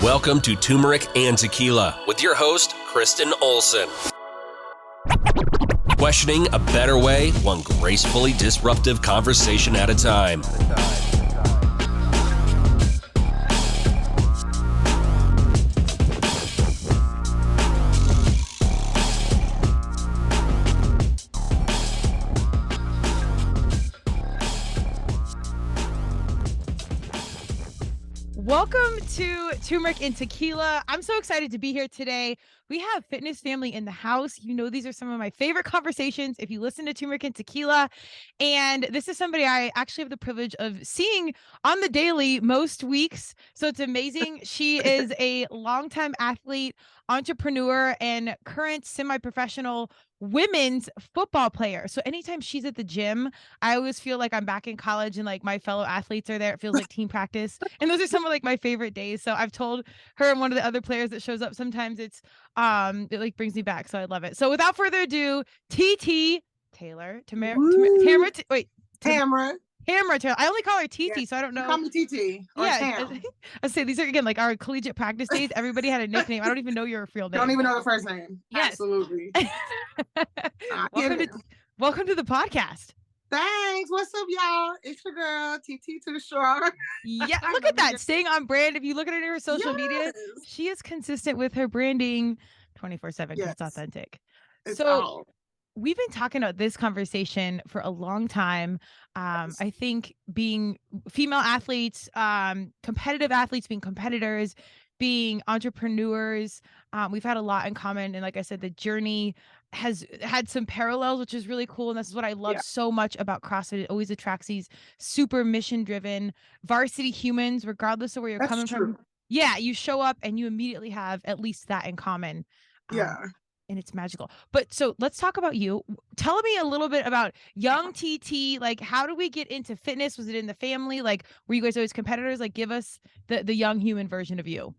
Welcome to Turmeric and Tequila with your host, Kristen Olson. Questioning a better way, one gracefully disruptive conversation at a time. Welcome to Turmeric and Tequila. I'm so excited to be here today. We have fitness family in the house. You know, these are some of my favorite conversations if you listen to Turmeric and Tequila. And this is somebody I actually have the privilege of seeing on the daily most weeks. So it's amazing. She is a longtime athlete, entrepreneur, and current semi-professional women's football player. So anytime she's at the gym, I always feel like I'm back in college and like my fellow athletes are there. It feels like team practice. And those are some of like my favorite days. So I've told her and one of the other players that shows up sometimes it like brings me back. So I love it. So without further ado, Taylor, Tamara Taylor. I only call her Yeah, so I don't know. call me TT or Tam. I say these are again like our collegiate practice days. Everybody had a nickname. I don't even know your real name. Don't even know the first name. Yes. Absolutely. Welcome to the podcast. Thanks. What's up, y'all? It's your girl, TT to the shore. Yeah, look at that. Staying on brand. If you look at her social media, she is consistent with her branding 24/7 because it's authentic. We've been talking about this conversation for a long time. I think being female athletes, competitive athletes, being competitors, being entrepreneurs, we've had a lot in common. And like I said, the journey has had some parallels, which is really cool. And this is what I love so much about CrossFit. It always attracts these super mission driven varsity humans, regardless of where you're coming from. Yeah, you show up and you immediately have at least that in common. And it's magical. But so let's talk about you. Tell me a little bit about young TT. Like, how do we get into fitness? Was it in the family? Like, were you guys always competitors? Like, give us the young human version of you.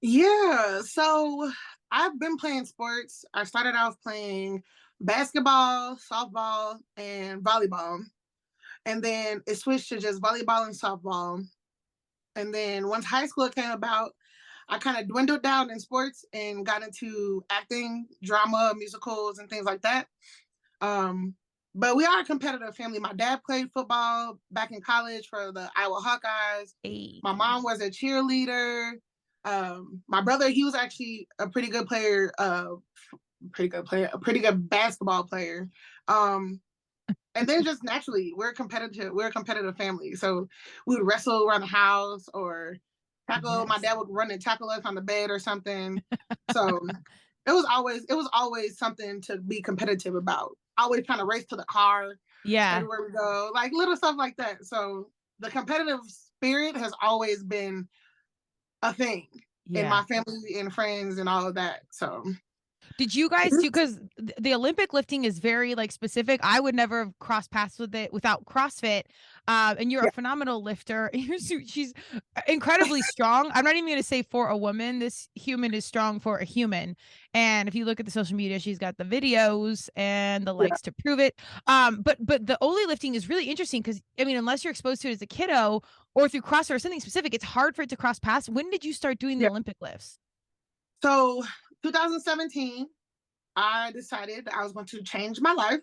Yeah. So I've been playing sports. I started off playing basketball, softball, and volleyball. And then it switched to just volleyball and softball. And then once high school came about, I kind of dwindled down in sports and got into acting, drama, musicals, and things like that. But we are a competitive family. My dad played football back in college for the Iowa Hawkeyes. Hey. My mom was a cheerleader. My brother, he was actually a pretty good player, a pretty good basketball player. And then just naturally, we're a competitive family. So we would wrestle around the house or tackle. My dad would run and tackle us on the bed or something. So it was always something to be competitive about. Always trying to race to the car. Yeah. Everywhere we go, like little stuff like that. So the competitive spirit has always been a thing in my family and friends and all of that. So did you guys do, because the Olympic lifting is very like specific. I would never have crossed paths with it without CrossFit. And you're a phenomenal lifter. She's incredibly strong. I'm not even going to say for a woman. This human is strong for a human. And if you look at the social media, she's got the videos and the likes to prove it. But the Oli lifting is really interesting because, I mean, unless you're exposed to it as a kiddo or through CrossFit or something specific, it's hard for it to cross paths. When did you start doing the Olympic lifts? So 2017, I decided I was going to change my life.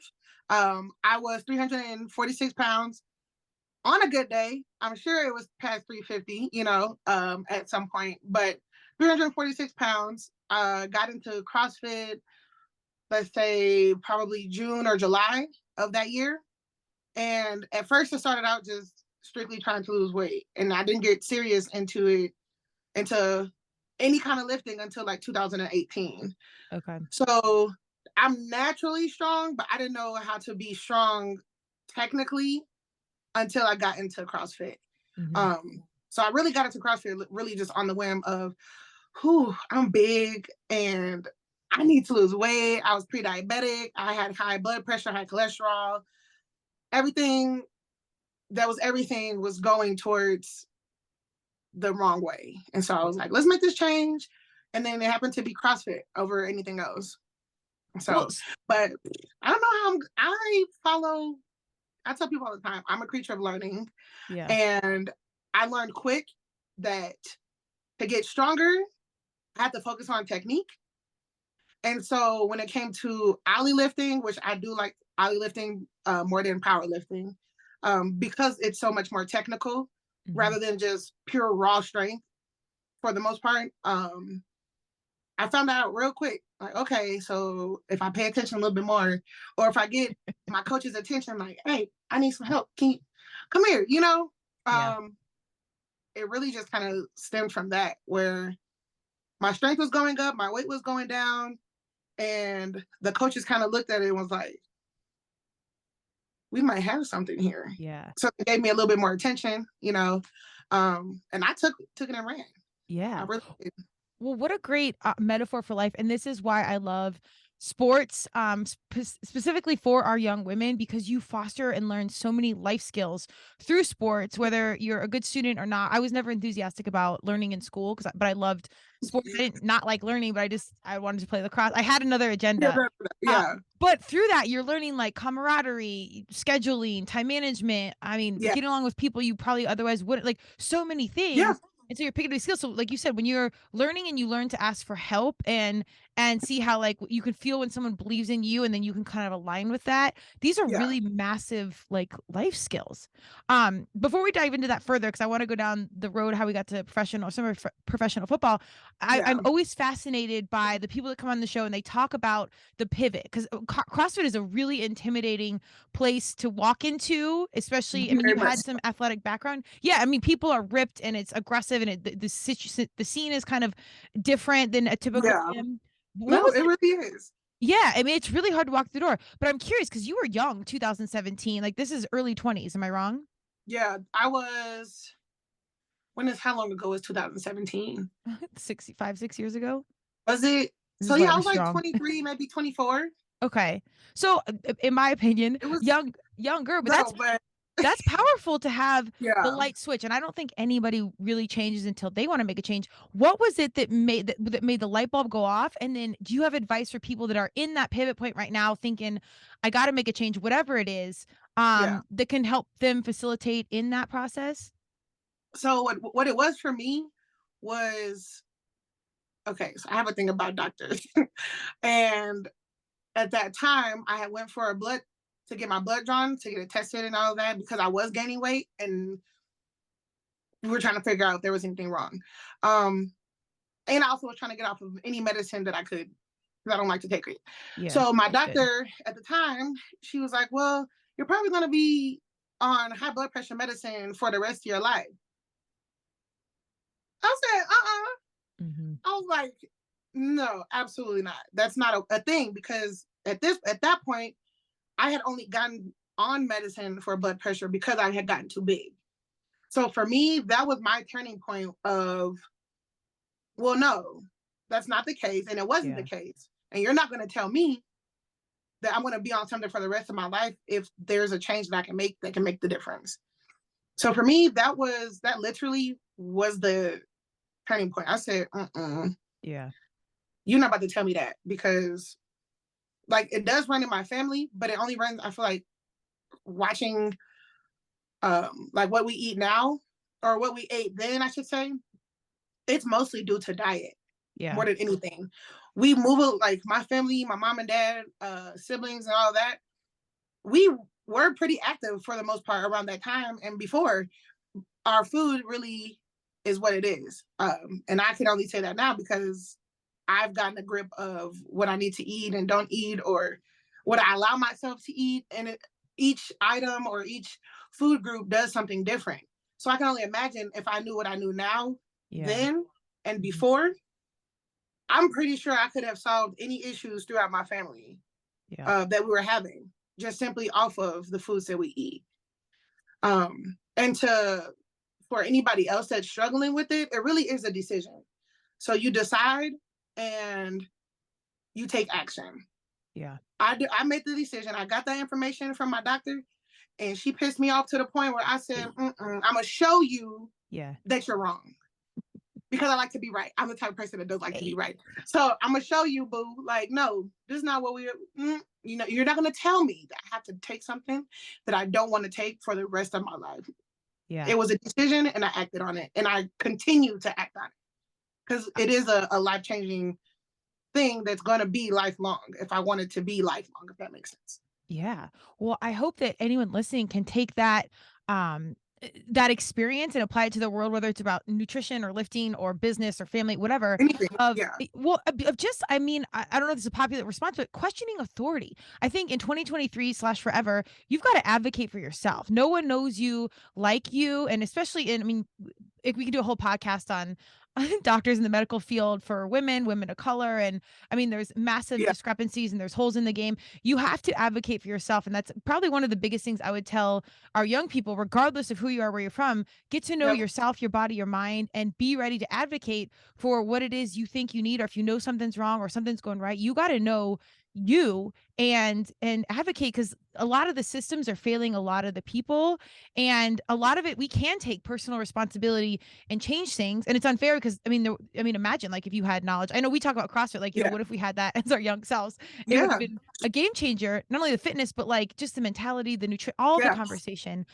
I was 346 pounds on a good day. I'm sure it was past 350, at some point, but 346 pounds, got into CrossFit, let's say probably June or July of that year. And at first it started out just strictly trying to lose weight. And I didn't get serious into any kind of lifting until like 2018. Okay. So I'm naturally strong, but I didn't know how to be strong technically until I got into CrossFit. So I really got into CrossFit really just on the whim of, I'm big and I need to lose weight. I was pre-diabetic. I had high blood pressure, high cholesterol. Everything was going towards the wrong way. And so I was like, let's make this change. And then it happened to be CrossFit over anything else. So, but I don't know how I tell people all the time, I'm a creature of learning. Yeah. And I learned quick that to get stronger, I had to focus on technique. And so when it came to ollie lifting, which I do like ollie lifting more than powerlifting, because it's so much more technical rather than just pure raw strength for the most part. I found out real quick, like, okay, so if I pay attention a little bit more, or if I get my coach's attention, like, hey, I need some help. Can you come here? You know, it really just kind of stemmed from that, where my strength was going up, my weight was going down, and the coaches kind of looked at it and was like, we might have something here. Yeah. So it gave me a little bit more attention, you know, and I took it and ran. Yeah. I really did. Well, what a great metaphor for life. And this is why I love sports, specifically for our young women, because you foster and learn so many life skills through sports, whether you're a good student or not. I was never enthusiastic about learning in school, but I loved sports. I didn't not like learning, but I wanted to play lacrosse. I had another agenda. But through that, you're learning like camaraderie, scheduling, time management. I mean, getting along with people you probably otherwise wouldn't, like so many things. Yeah. And so you're picking up these skills. So like you said, when you're learning and you learn to ask for help and see how like you can feel when someone believes in you and then you can kind of align with that. These are really massive like life skills. Before we dive into that further, because I want to go down the road how we got to professional football. I'm always fascinated by the people that come on the show and they talk about the pivot, because CrossFit is a really intimidating place to walk into, especially, I mean, you had some athletic background. Yeah, I mean, people are ripped and it's aggressive and the scene is kind of different than a typical gym. No, it really is. Yeah, I mean, it's really hard to walk through the door. But I'm curious, because you were young, 2017. Like, this is early 20s. Am I wrong? Yeah, I was. How long ago was 2017? 6 years ago. Was it? So yeah, I was like 23, maybe 24. Okay. So in my opinion, it was younger, but that's powerful to have the light switch. And I don't think anybody really changes until they want to make a change. What was it that made the light bulb go off? And then do you have advice for people that are in that pivot point right now thinking, I got to make a change, whatever it is, that can help them facilitate in that process? So what it was for me was, okay, so I have a thing about doctors. And at that time, I had went for to get my blood drawn, to get it tested and all of that, because I was gaining weight and we were trying to figure out if there was anything wrong. And I also was trying to get off of any medicine that I could, because I don't like to take it. Yeah, so my doctor at the time, she was like, well, you're probably going to be on high blood pressure medicine for the rest of your life. I said, I was like, no, absolutely not. That's not a thing, because at that point, I had only gotten on medicine for blood pressure because I had gotten too big. So for me, that was my turning point of, well, no, that's not the case. And it wasn't the case. And you're not going to tell me that I'm going to be on something for the rest of my life if there's a change that I can make that can make the difference. So for me, that literally was the turning point. I said, yeah, you're not about to tell me that, because like it does run in my family, but it only runs, I feel like, watching like what we eat now, or what we ate then, I should say. It's mostly due to diet, more than anything. We move, like my family, my mom and dad, siblings and all that, we were pretty active for the most part around that time and before. Our food really is what it is. And I can only say that now because I've gotten a grip of what I need to eat and don't eat, or what I allow myself to eat. And each item or each food group does something different. So I can only imagine if I knew what I knew now, then and before, I'm pretty sure I could have solved any issues throughout my family that we were having, just simply off of the foods that we eat. And for anybody else that's struggling with it, it really is a decision. So you decide and you take action. Yeah. I made the decision. I got that information from my doctor, and she pissed me off to the point where I said, I'm going to show you that you're wrong. Because I like to be right. I'm the type of person that does like to be right. So I'm going to show you, boo. Like, no, this is not what you're not going to tell me that I have to take something that I don't want to take for the rest of my life. Yeah. It was a decision and I acted on it, and I continue to act on it. because it is a life-changing thing that's going to be lifelong if I want it to be lifelong, if that makes sense. Yeah. Well, I hope that anyone listening can take that experience and apply it to the world, whether it's about nutrition or lifting or business or family, whatever. Anything. Of just, I mean, I don't know if this is a popular response, but questioning authority. I think in 2023/forever, you've got to advocate for yourself. No one knows you like you. And especially I mean, if we can do a whole podcast on doctors in the medical field for women of color. And I mean, there's massive discrepancies and there's holes in the game. You have to advocate for yourself. And that's probably one of the biggest things I would tell our young people, regardless of who you are, where you're from. Get to know yourself, your body, your mind, and be ready to advocate for what it is you think you need. Or if you know something's wrong or something's going right, you got to know you and advocate, because a lot of the systems are failing a lot of the people, and a lot of it we can take personal responsibility and change things. And it's unfair because I mean imagine like if you had knowledge. I know we talk about CrossFit, like, you know, what if we had that as our young selves? It would have been a game changer, not only the fitness, but like just the mentality, the all the conversation.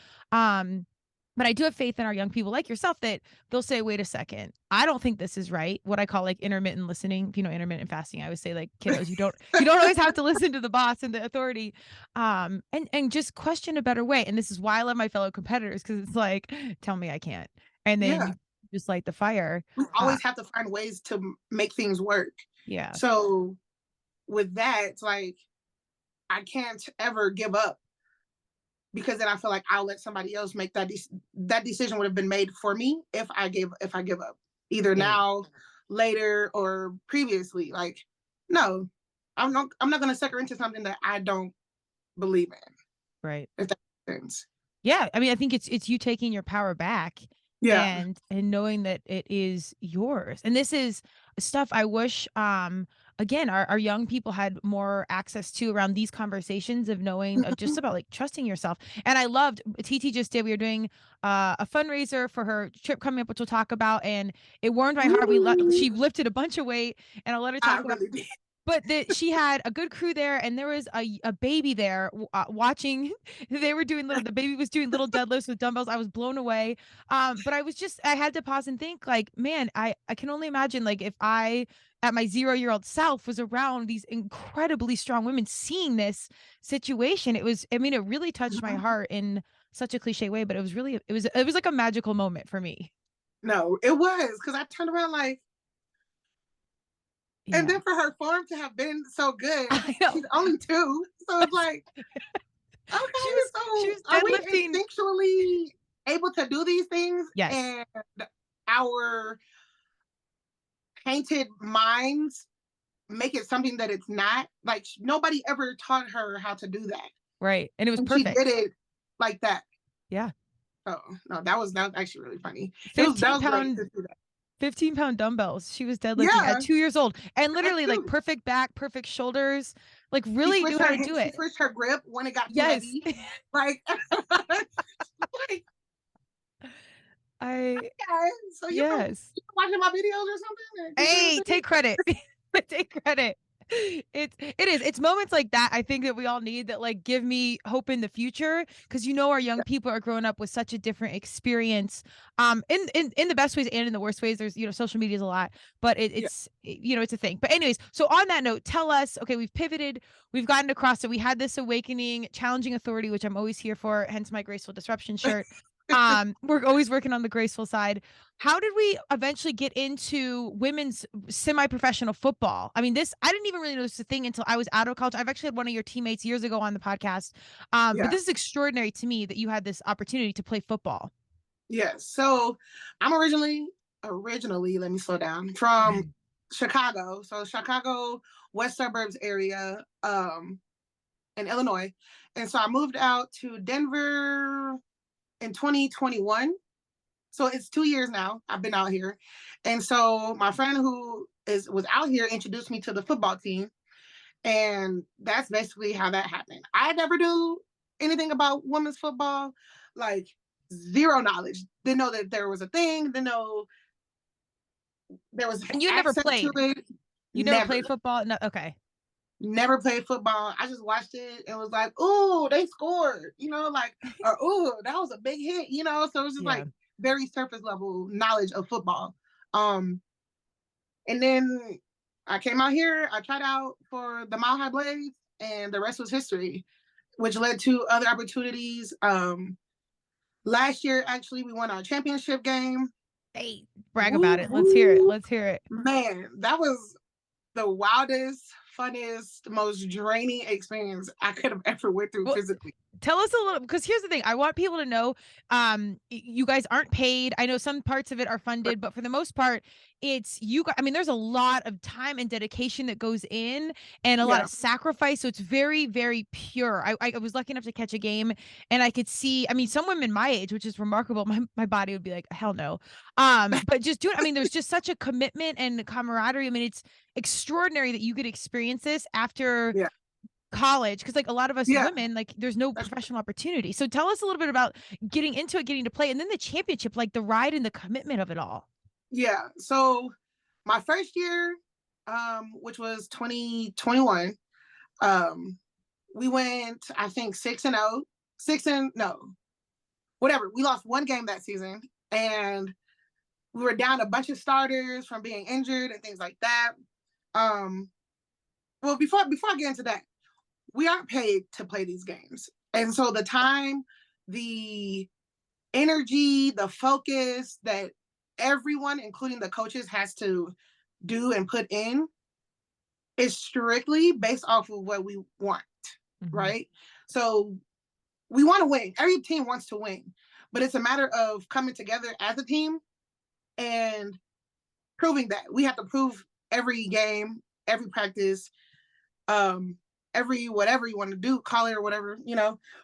But I do have faith in our young people like yourself that they'll say, wait a second, I don't think this is right. What I call like intermittent listening. If you know intermittent fasting, I always say, like, kiddos, you don't always have to listen to the boss and the authority. And just question a better way. And this is why I love my fellow competitors, because it's like, tell me I can't. And then you just light the fire. We always have to find ways to make things work. Yeah. So with that, it's like, I can't ever give up, because then I feel like I'll let somebody else make that decision would have been made for me if I give up, either now, later, or previously. Like, no, I'm not going to sucker into something that I don't believe in. Right. If that makes sense. Yeah. I mean, I think it's you taking your power back. Yeah. And knowing that it is yours. And this is stuff I wish, again, our young people had more access to around these conversations of knowing of just about like trusting yourself. And I loved TT just did. We were doing a fundraiser for her trip coming up, which we'll talk about. And it warmed my heart. She lifted a bunch of weight, and I'll let her talk about it. But she had a good crew there, and there was a baby there watching. They were doing the baby was doing little deadlifts with dumbbells. I was blown away. But I had to pause and think, like, man, I can only imagine, like, if I at my 0-year-old self was around these incredibly strong women seeing this situation. It really touched my heart in such a cliche way, but it was like a magical moment for me. No, it was, because I turned around like, and then for her form to have been so good, she's only 2, so it's like, okay, she was are we instinctually able to do these things? Yes. And our painted minds make it something that it's not. Like, nobody ever taught her how to do that. Right. And it was perfect. She did it like that. Yeah. Oh, no, that was actually really funny. 15-pound dumbbells. She was deadlifting at 2 years old, and literally like perfect back, perfect shoulders, like really knew how to do it. She switched her grip when it got too heavy. Like, so you watching my videos or something? Hey, take credit. Take credit. It's moments like that, I think, that we all need, that like give me hope in the future, because our young people are growing up with such a different experience, in the best ways and in the worst ways. There's social media is a lot, but it's it's a thing. But anyways, so on that note, tell us, okay, we've pivoted, we've gotten across it, we had this awakening, challenging authority, which I'm always here for, hence my graceful disruption shirt. We're always working on the graceful side. How did we eventually get into women's semi-professional football? I mean, I didn't even really know this was a thing until I was out of college. I've actually had one of your teammates years ago on the podcast. But this is extraordinary to me that you had this opportunity to play football. Yes. So I'm originally, let me slow down, from Chicago. So Chicago, West Suburbs area, in Illinois. And so I moved out to Denver in 2021. So it's 2 years now I've been out here. And so my friend who was out here introduced me to the football team. And that's basically how that happened. I never knew anything about women's football, like zero knowledge. Didn't know that there was a thing, didn't know there was. And you never played? You never played football? No, okay. Never played football. I just watched it and was like, "Ooh, they scored," like, or "Ooh, that was a big hit," So it was just like very surface level knowledge of football. And then I came out here, I tried out for the Mile High Blades, and the rest was history, which led to other opportunities. Last year, actually, we won our championship game. Hey, brag about it. Let's hear it. Let's hear it. Man, that was the wildest, funnest, most draining experience I could have ever went through physically. Tell us a little, because here's the thing. I want people to know, you guys aren't paid. I know some parts of it are funded, but for the most part, it's you guys. I mean, there's a lot of time and dedication that goes in and a lot of sacrifice. So it's very, very pure. I was lucky enough to catch a game and I could see, I mean, some women my age, which is remarkable. My body would be like, hell no. But just do it. I mean, there's just such a commitment and camaraderie. I mean, it's extraordinary that you could experience this after college, because like a lot of us women, like there's no professional opportunity. So tell us a little bit about getting into it, getting to play, and then the championship, like the ride and the commitment of it all. Yeah. So my first year, which was 2021, we went, I think 6-0, whatever. We lost one game that season, and we were down a bunch of starters from being injured and things like that. Well, before I get into that, we aren't paid to play these games. And so the time, the energy, the focus that everyone, including the coaches, has to do and put in is strictly based off of what we want, right? So we want to win. Every team wants to win, but it's a matter of coming together as a team and proving that. We have to prove every game, every practice, every whatever you want to do, call it or whatever,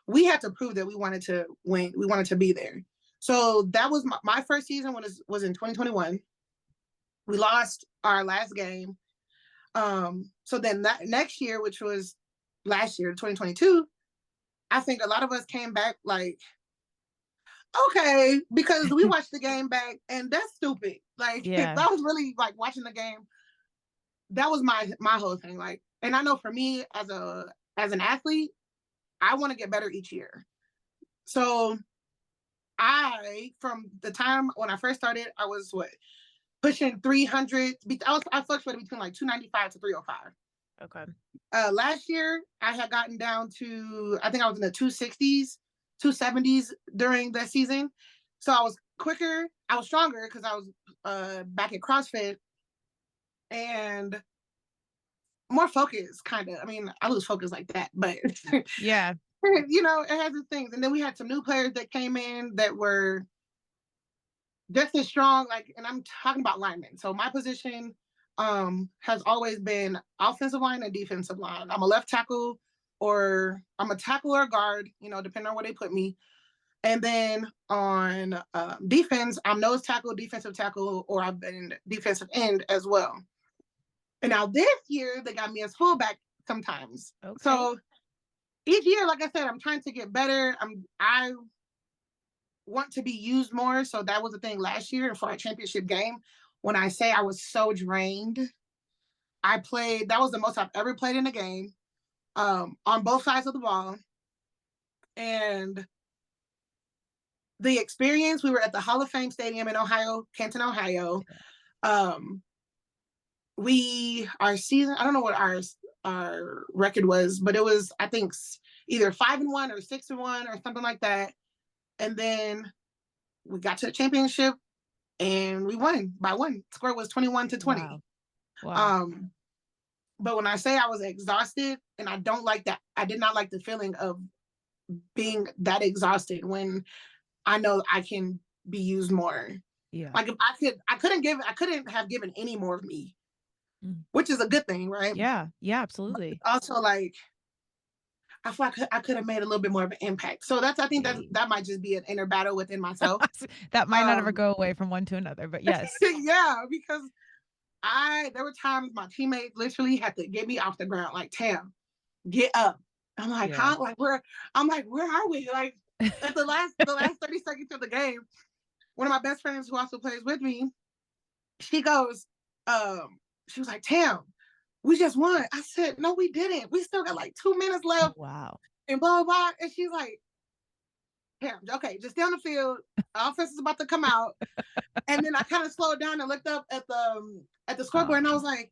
we had to prove that we wanted to win. We wanted to be there. So that was my first season was in 2021. We lost our last game. So then that next year, which was last year, 2022, I think a lot of us came back like, okay, because we watched the game back and that's stupid. Like that was really like watching the game. That was my whole thing. Like, and I know for me as an athlete, I want to get better each year. So from the time when I first started, I was pushing 300. I fluctuated between like 295 to 305. Okay. Last year I had gotten down to, I think I was in the 260s, 270s during that season. So I was quicker, I was stronger because I was back at CrossFit and more focused, kind of. I mean, I lose focus like that, but yeah, it has its things. And then we had some new players that came in that were just as strong. Like, and I'm talking about linemen. So my position has always been offensive line and defensive line. I'm a left tackle, or I'm a tackle or guard, depending on where they put me. And then on defense, I'm nose tackle, defensive tackle, or I've been defensive end as well. And now this year, they got me as fullback sometimes. Okay. So each year, like I said, I'm trying to get better. I want to be used more. So that was the thing last year for our championship game. When I say I was so drained, that was the most I've ever played in a game, on both sides of the ball. And the experience, we were at the Hall of Fame Stadium in Ohio, Canton, Ohio. Our season, I don't know what our record was, but it was, I think, either 5-1 or 6-1 or something like that. And then we got to the championship and we won by one. The score was 21-20. Wow. But when I say I was exhausted, and I don't like that, I did not like the feeling of being that exhausted when I know I can be used more. Yeah. Like if I couldn't have given any more of me, which is a good thing, right? Yeah. Yeah, absolutely. But also, like, I feel like I could have made a little bit more of an impact. So I think that might just be an inner battle within myself. That might not ever go away from one to another, but yes. Yeah, because there were times my teammates literally had to get me off the ground, like, Tam, get up. I'm like, how? Like, where are we? Like, at the last 30 seconds of the game, one of my best friends who also plays with me, she goes, she was like, Tam, we just won. I said, no, we didn't. We still got like 2 minutes left. Wow. And blah, blah, blah. And she's like, Okay, just stay on the field. Offense is about to come out. And then I kind of slowed down and looked up at the scoreboard, and I was like,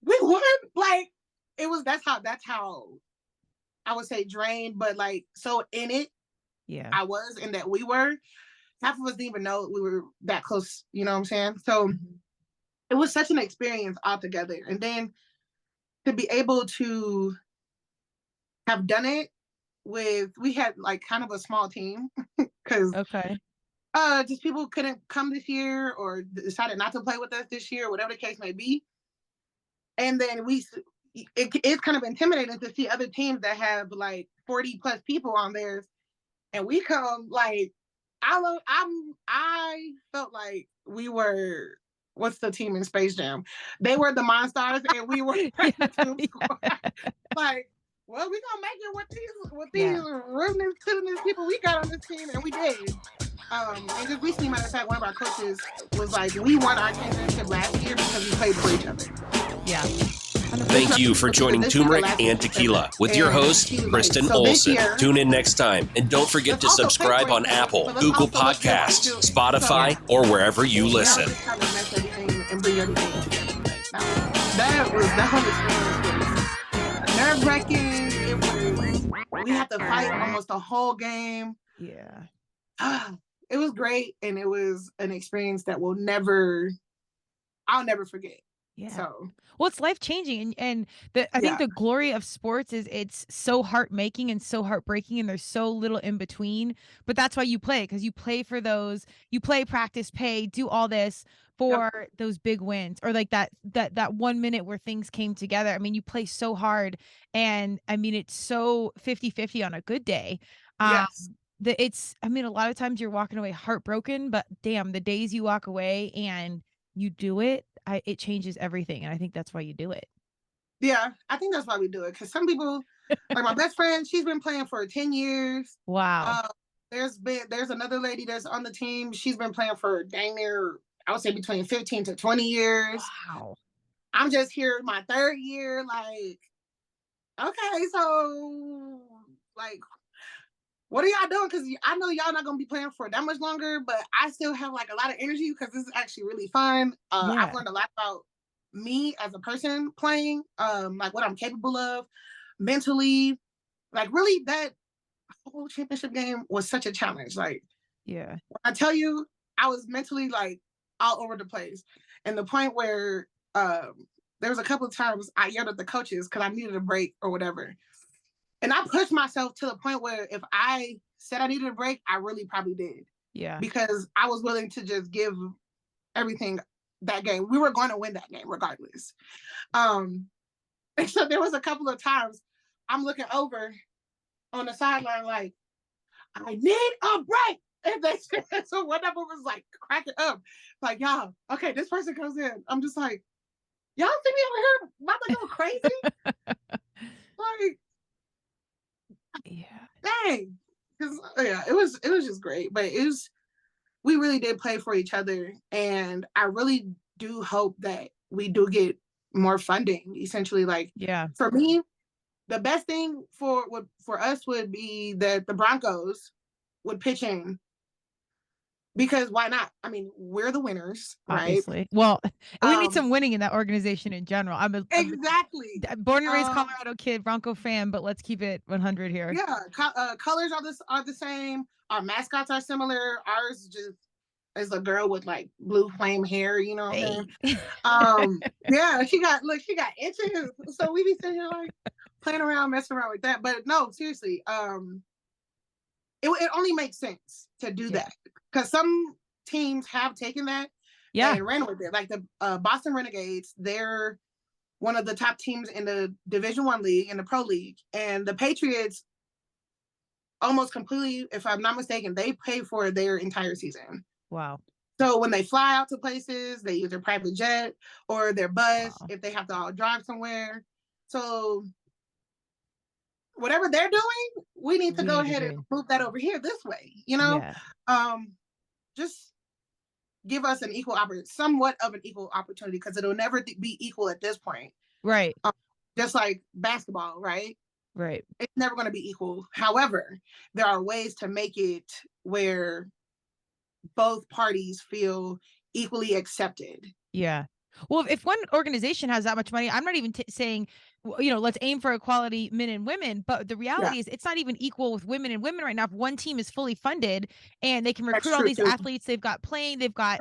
we won. Like, that's how I would say drained, but like so in it. Yeah. I was, and that we were. Half of us didn't even know we were that close. You know what I'm saying? So it was such an experience altogether. And then to be able to have done it we had like kind of a small team because just people couldn't come this year or decided not to play with us this year, whatever the case may be. And then it's kind of intimidating to see other teams that have like 40 plus people on theirs, and we come like I felt like we were, what's the team in Space Jam? They were the Monstars and we were like, well, we gonna make it with these rudeness people we got on this team, and we did. And just recently, matter of fact, one of our coaches was like, we won our championship last year because we played for each other. Yeah. Thank you for joining Turmeric and Tequila with your host, Kristen Olson. Tune in next time. And don't forget to subscribe on Apple, Google Podcasts, Spotify, or wherever you listen. That whole experience was nerve-wracking. We had to fight almost the whole game. Yeah. It was great, and it was an experience that I'll never forget. Yeah. So, well, it's life changing, and I think the glory of sports is it's so heart making and so heartbreaking, and there's so little in between. But that's why you play, because you play for those. You play, practice, pay, do all this for those big wins, or like that 1 minute where things came together. I mean, you play so hard, and I mean, it's so 50-50 on a good day. Yes. I mean, a lot of times you're walking away heartbroken, but damn, the days you walk away and you do it, it changes everything. And I think that's why you do it. Yeah, I think that's why we do it. Because some people, like my best friend, she's been playing for 10 years. Wow. There's another lady that's on the team. She's been playing for dang near, I would say between 15 to 20 years. Wow. I'm just here my third year. Like, okay, so like, what are y'all doing? Because I know y'all not gonna be playing for that much longer, but I still have like a lot of energy because this is actually really fun. I've learned a lot about me as a person playing, like what I'm capable of mentally. Like really, that whole championship game was such a challenge. Like, when I tell you, I was mentally like all over the place, and the point where there was a couple of times I yelled at the coaches because I needed a break or whatever. And I pushed myself to the point where if I said I needed a break, I really probably did. Yeah. Because I was willing to just give everything that game. We were going to win that game regardless. And so there was a couple of times I'm looking over on the sideline like, I need a break. And so whatever was like cracking up. Like, y'all, okay, this person comes in. I'm just like, y'all see me over here about to go crazy? Like, dang, because it was just great. But we really did play for each other, and I really do hope that we do get more funding. Essentially, like, for me, the best thing for us would be that the Broncos would pitch in. Because why not? I mean, we're the winners, obviously. Right? Well, we need some winning in that organization in general. I'm a born and raised Colorado kid, Bronco fan, but let's keep it 100 here. Yeah, colors are the same. Our mascots are similar. Ours just is a girl with like blue flame hair. You know what I mean? Yeah, she got inches. So we be sitting here like playing around, messing around with that. But no, seriously, it only makes sense to do that. Because some teams have taken that and ran with it. Like the Boston Renegades, they're one of the top teams in the Division I league, in the Pro League. And the Patriots almost completely, if I'm not mistaken, they pay for their entire season. Wow. So when they fly out to places, they use their private jet or their bus if they have to all drive somewhere. So whatever they're doing, we need to go ahead and move that over here this way, you know? Just give us somewhat of an equal opportunity, because it'll never be equal at this point. Right. Just like basketball, right? Right. It's never going to be equal. However, there are ways to make it where both parties feel equally accepted. Yeah. Well, if one organization has that much money, I'm not even saying, you know, let's aim for equality, men and women. But the reality is it's not even equal with women and women right now. If one team is fully funded and they can recruit all these athletes, they've got playing, they've got,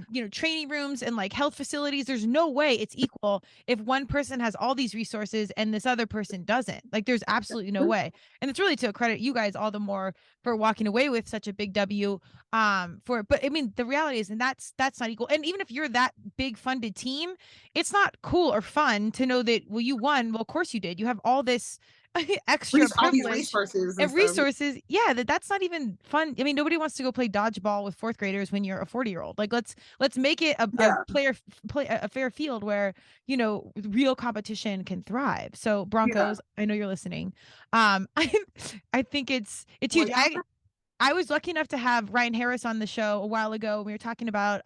you know, training rooms and like health facilities. There's no way it's equal if one person has all these resources and this other person doesn't. Like, there's absolutely no way. And it's really to credit you guys all the more for walking away with such a big W for it. But I mean, the reality is, and that's not equal. And even if you're that big funded team, it's not cool or fun to know that, well, you won. Well, of course you did. You have all this extra all these privilege resources and resources. Yeah, that's not even fun. I mean, nobody wants to go play dodgeball with fourth graders when you're a 40-year-old. Like, let's make it a fair field where, you know, real competition can thrive. So Broncos, I know you're listening. I think it's huge. I was lucky enough to have Ryan Harris on the show a while ago. We were talking about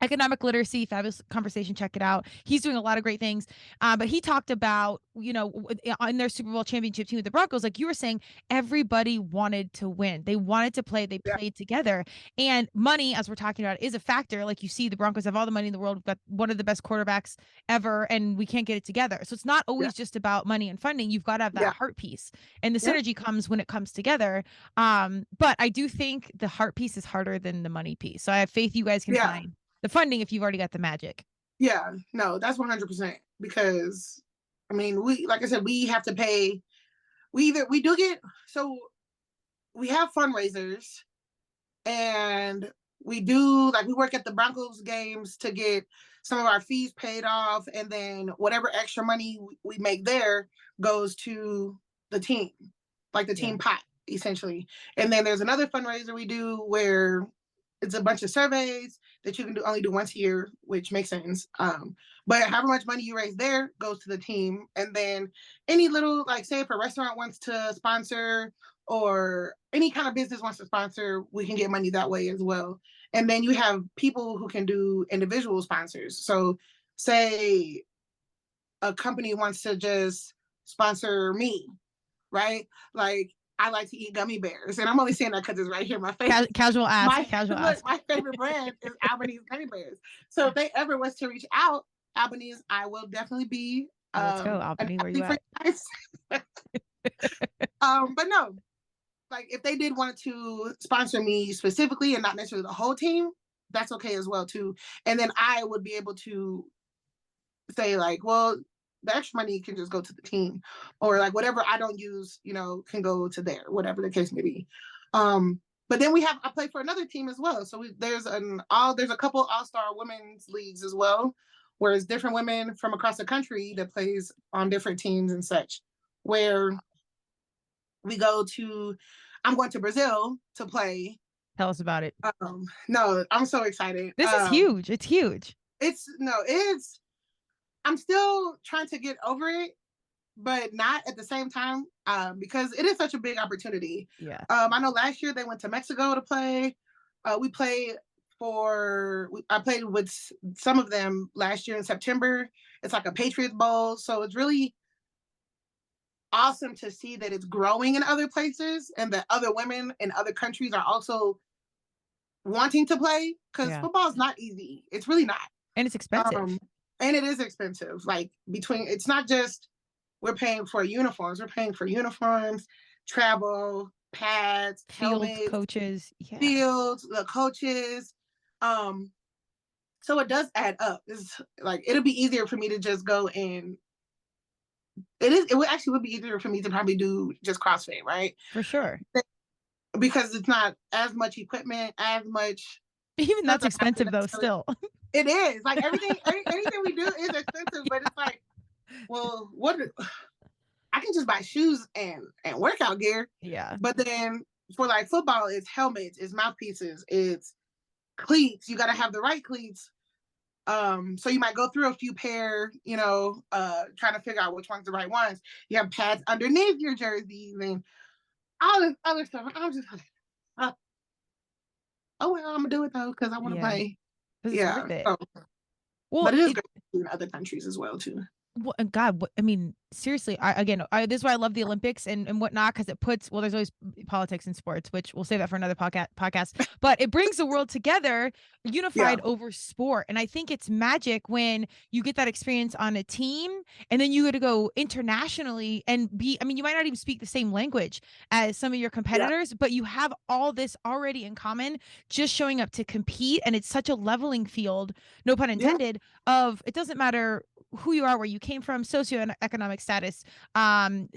economic literacy, fabulous conversation. Check it out. He's doing a lot of great things. But he talked about, you know, in their Super Bowl championship team with the Broncos, like you were saying, everybody wanted to win. They wanted to play. They played together. And money, as we're talking about, is a factor. Like, you see, the Broncos have all the money in the world. We've got one of the best quarterbacks ever, and we can't get it together. So it's not always just about money and funding. You've got to have that heart piece. And the synergy comes when it comes together. But I do think the heart piece is harder than the money piece. So I have faith you guys can find the funding if you've already got the magic. Yeah, no, that's 100%. Because, I mean, like I said, we have to pay. We have fundraisers, and we work at the Broncos games to get some of our fees paid off, and then whatever extra money we make there goes to the team, like the team pot, essentially. And then there's another fundraiser we do where it's a bunch of surveys that you can only do once a year, which makes sense. But however much money you raise there goes to the team. And then any little, like, say if a restaurant wants to sponsor or any kind of business wants to sponsor, we can get money that way as well. And then you have people who can do individual sponsors. So say a company wants to just sponsor me, right? Like, I like to eat gummy bears, and I'm only saying that because it's right here in my face. Casual ask. My favorite brand is Albanese gummy bears. So if they ever was to reach out, Albanese, I will definitely be. Let's go, Albany. Where you at? But no, like, if they did want to sponsor me specifically and not necessarily the whole team, that's okay as well too. And then I would be able to say, like, well, the extra money can just go to the team, or like whatever I don't use, you know, can go to there, whatever the case may be. But then I play for another team as well. So there's a couple all-star women's leagues as well, where it's different women from across the country that plays on different teams and such, where I'm going to Brazil to play. Tell us about it. No, I'm so excited. This is huge. It's huge. I'm still trying to get over it, but not at the same time, because it is such a big opportunity. Yeah. I know last year they went to Mexico to play. I played with some of them last year in September. It's like a Patriots Bowl. So it's really awesome to see that it's growing in other places and that other women in other countries are also wanting to play, because football is not easy. It's really not. And it's expensive. And it is expensive. Like, it's not just we're paying for uniforms. We're paying for uniforms, travel, pads, helmets, coaches, fields, the coaches. So it does add up. It's like, it'll be easier for me to just go and it would be easier for me to probably do just CrossFit, right? For sure. Because it's not as much equipment, as much. Even that's expensive though, still. It is. Like, anything we do is expensive, but it's like, well, I can just buy shoes and workout gear. Yeah. But then for like football, it's helmets, it's mouthpieces, it's cleats. You got to have the right cleats. So you might go through a few pair, you know, trying to figure out which one's the right ones. You have pads underneath your jerseys and all this other stuff. I'm just like, oh, well, I'm gonna do it though because I want to play. It's worth it. So, well, but it is good in other countries as well too. Well, and God, I mean, seriously, this is why I love the Olympics and whatnot, because it puts, well, there's always politics in sports, which we'll save that for another podcast, but it brings the world together, unified over sport. And I think it's magic when you get that experience on a team and then you get to go internationally and you might not even speak the same language as some of your competitors, but you have all this already in common, just showing up to compete. And it's such a leveling field, no pun intended, of it doesn't matter who you are, where you came from, socioeconomic status,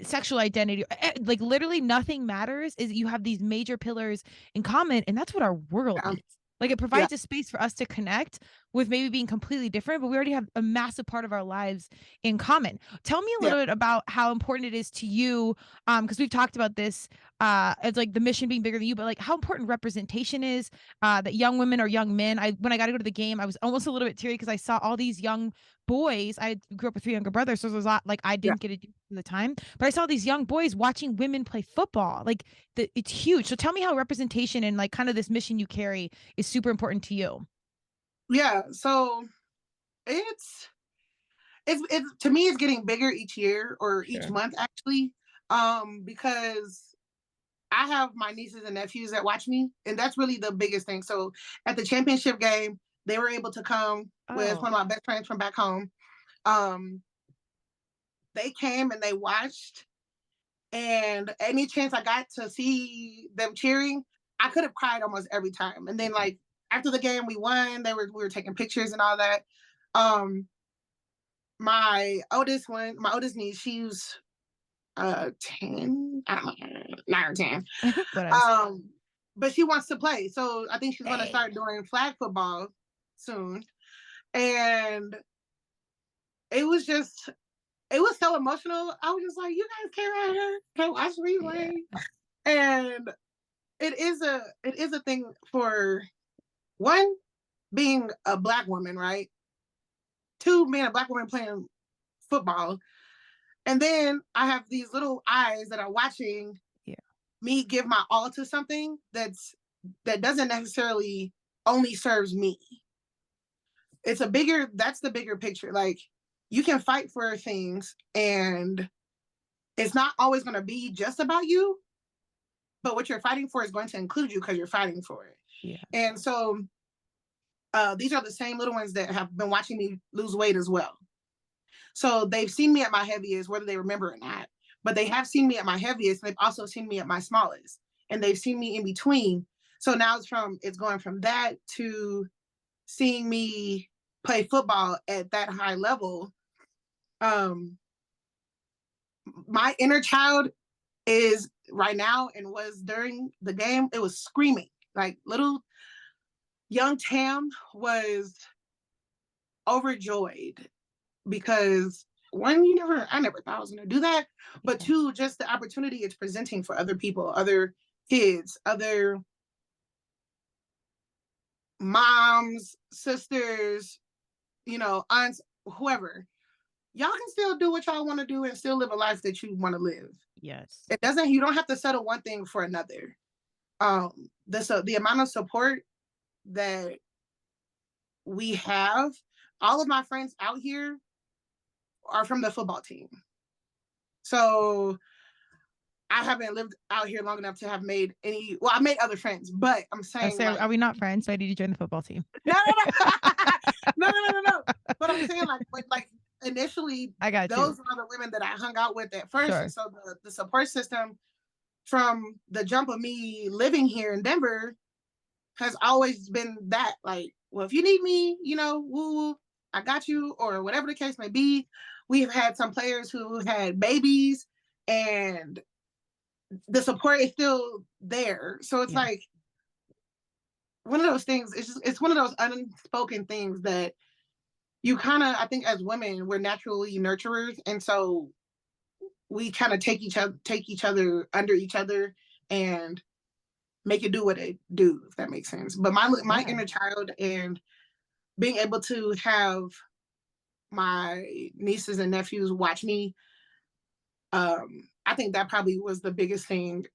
sexual identity, like literally nothing matters. Is you have these major pillars in common, and that's what our world needs. Like it provides a space for us to connect with maybe being completely different, but we already have a massive part of our lives in common. Tell me a little bit about how important it is to you, because we've talked about this as like the mission being bigger than you, but like how important representation is, that young women or young men. When I got to go to the game, I was almost a little bit teary because I saw all these young boys. I grew up with 3 younger brothers, so there was a lot like I didn't get to do at the time, but I saw these young boys watching women play football. Like it's huge. So tell me how representation and like kind of this mission you carry is super important to you. Yeah, so it's to me it's getting bigger each year or each month actually, because I have my nieces and nephews that watch me, and that's really the biggest thing. So at the championship game, they were able to come with one of my best friends from back home. They came and they watched, and any chance I got to see them cheering, I could have cried almost every time. And then like after the game we won, we were taking pictures and all that. My oldest niece, she's 10, I don't know, 9 or 10. But she wants to play. So I think she's gonna start doing flag football soon. And it was so emotional. I was just like, you guys came out here, can watch me play. And it is a thing for one, being a Black woman, right? 2, being a Black woman playing football. And then I have these little eyes that are watching me give my all to something that doesn't necessarily only serves me. That's the bigger picture. Like you can fight for things and it's not always going to be just about you, but what you're fighting for is going to include you because you're fighting for it. Yeah. And so these are the same little ones that have been watching me lose weight as well. So they've seen me at my heaviest, whether they remember or not, but they have seen me at my heaviest. And they've also seen me at my smallest, and they've seen me in between. So now it's going from that to seeing me play football at that high level. My inner child is right now, and was during the game, it was screaming. Like little young Tam was overjoyed because one, I never thought I was going to do that, but 2, just the opportunity it's presenting for other people, other kids, other moms, sisters, aunts, whoever. Y'all can still do what y'all want to do and still live a life that you want to live. Yes. You don't have to settle one thing for another. The amount of support that we have, all of my friends out here are from the football team. So I haven't lived out here long enough to have made I made other friends, but I'm saying, are we not friends? So I need to join the football team. No. But I'm saying like initially, those are the women that I hung out with at first. Sure. And so the support system from the jump of me living here in Denver has always been that, like, well, if you need me, woo, I got you, or whatever the case may be. We've had some players who had babies, and the support is still there. So it's like one of those things. It's one of those unspoken things that you kind of, I think as women, we're naturally nurturers. And so we kind of take each other under each other and make it do what it do, if that makes sense. But my inner child, and being able to have my nieces and nephews watch me, I think that probably was the biggest thing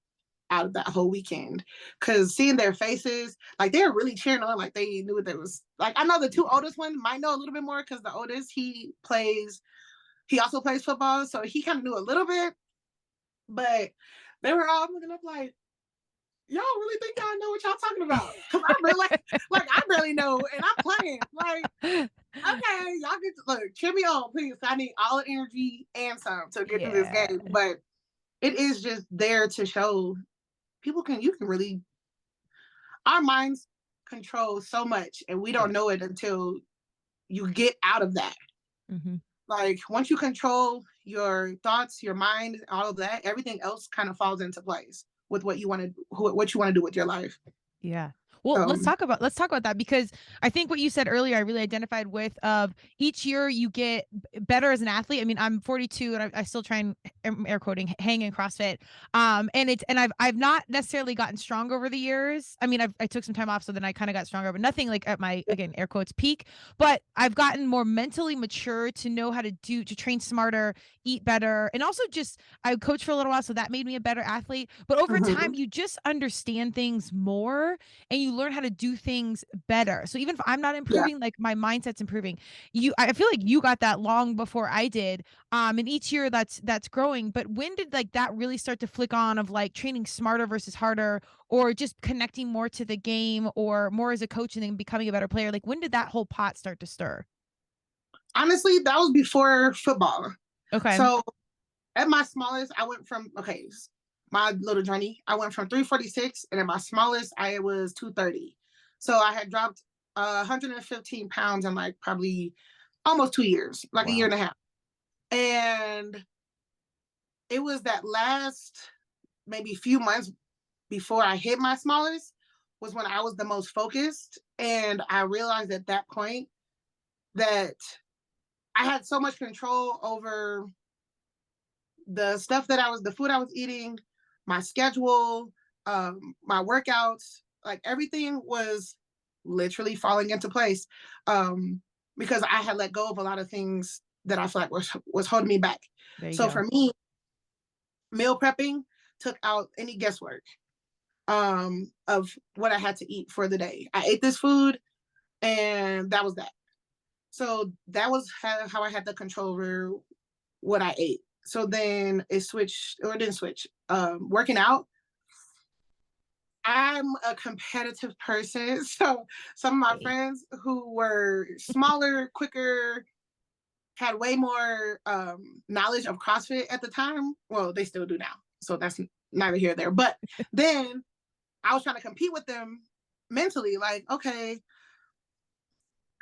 out of that whole weekend, because seeing their faces, like they were really cheering on, like they knew what there was. Like I know the 2 oldest ones might know a little bit more, because the oldest, he he also plays football, so he kind of knew a little bit, but they were all looking up like, y'all really think y'all know what y'all talking about? Because I really like I barely know, and I'm playing. Like, okay, y'all get to, look, cheer me on, please. I need all the energy and some to get through this game. But it is just there to show you can really, our minds control so much, and we don't know it until you get out of that. Mm-hmm. Like, once you control your thoughts, your mind, all of that, everything else kind of falls into place with what you want to do with your life. Yeah. Well, let's talk about that, because I think what you said earlier, I really identified with, of each year you get better as an athlete. I mean, I'm 42 and I still try and, air quoting, hang in CrossFit. And I've not necessarily gotten stronger over the years. I mean, I took some time off, so then I kind of got stronger, but nothing like at my, again, air quotes, peak. But I've gotten more mentally mature to know how to train smarter, eat better. And also just, I coached for a little while, so that made me a better athlete. But over time, you just understand things more, and you learn how to do things better. So even if I'm not improving, like, my mindset's improving. I feel like you got that long before I did. And each year that's growing. But when did, like, that really start to flick on, of like training smarter versus harder, or just connecting more to the game, or more as a coach and then becoming a better player? Like, when did that whole pot start to stir? Honestly, that was before football. Okay. So at my smallest, I went from, my little journey, I went from 346, and at my smallest, I was 230. So I had dropped 115 pounds in like probably almost 2 years, like a year and a half. And it was that last maybe few months before I hit my smallest was when I was the most focused. And I realized at that point that I had so much control over the food I was eating, my schedule, my workouts, like everything was literally falling into place, because I had let go of a lot of things that I feel like was holding me back. So for me, meal prepping took out any guesswork of what I had to eat for the day. I ate this food, and that was that. So that was how I had the control over what I ate. So then it didn't switch. Working out, I'm a competitive person. So some of my friends who were smaller, quicker, had way more knowledge of CrossFit at the time. Well, they still do now. So that's neither here nor there. But then I was trying to compete with them mentally, like, okay,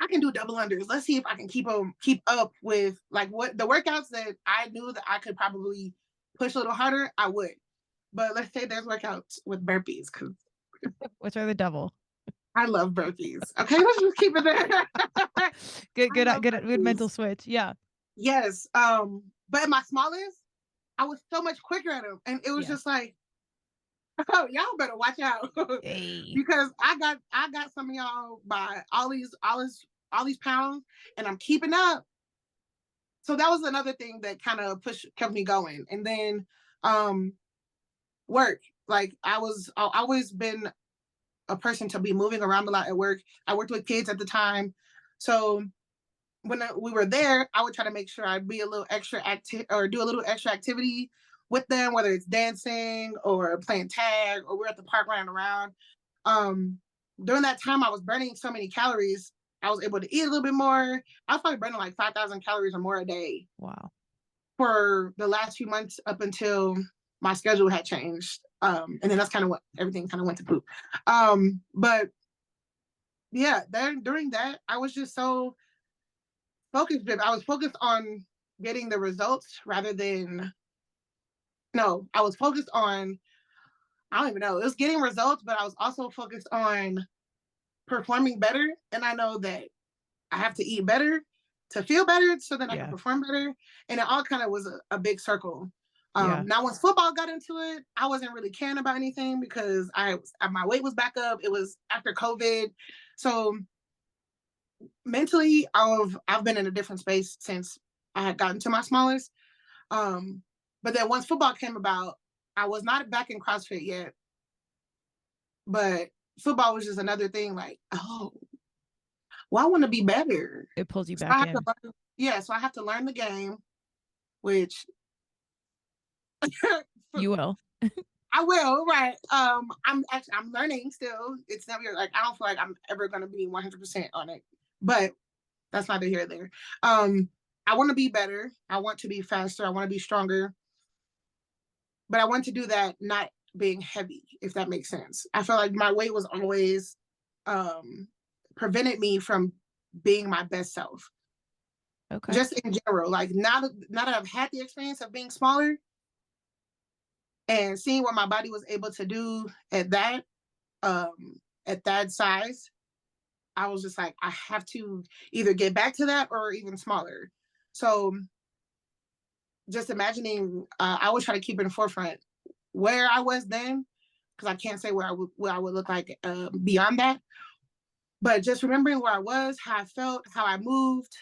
I can do double unders. Let's see if I can keep up with like what the workouts that I knew that I could probably push a little harder, I would. But let's say there's workouts with burpees, because which are the devil. I love burpees. Okay, let's just keep it there. good mental switch. Yeah. Yes. But at my smallest, I was so much quicker at them, and it was just like, oh, y'all better watch out. Because I got some of y'all by all these pounds, and I'm keeping up. So that was another thing that kind of kept me going. And then work. Like, I've always been a person to be moving around a lot at work. I worked with kids at the time. So when we were there, I would try to make sure I'd be a little extra active, or do a little extra activity with them, whether it's dancing or playing tag, or we're at the park running around. During that time, I was burning so many calories. I was able to eat a little bit more. I was probably burning like 5,000 calories or more a day. Wow. For the last few months, up until my schedule had changed. And then that's kind of what everything kind of went to poop. But yeah, during that, I was just so focused. I was focused on getting the results rather than, no, I was focused on, I don't even know, it was getting results, but I was also focused on performing better. And I know that I have to eat better to feel better, so that I can perform better. And it all kind of was a big circle. Now, once football got into it, I wasn't really caring about anything, because my weight was back up. It was after COVID. So mentally, I've been in a different space since I had gotten to my smallest. But then once football came about, I was not back in CrossFit yet. But football was just another thing, like, oh, well, I want to be better. It pulls you back in. So I have to learn the game. which you will. I will, right. I'm learning still. It's never like, I don't feel like I'm ever gonna be 100% on it, but that's neither here nor there. I want to be better. I want to be faster. I want to be stronger, but I want to do that not being heavy, if that makes sense. I feel like my weight was always prevented me from being my best self. Okay. Just in general, like now that I've had the experience of being smaller and seeing what my body was able to do at that size, I was just like, I have to either get back to that or even smaller. So just imagining, I always try to keep in the forefront where I was then, because I can't say where I would look like beyond that. But just remembering where I was, how I felt, how I moved,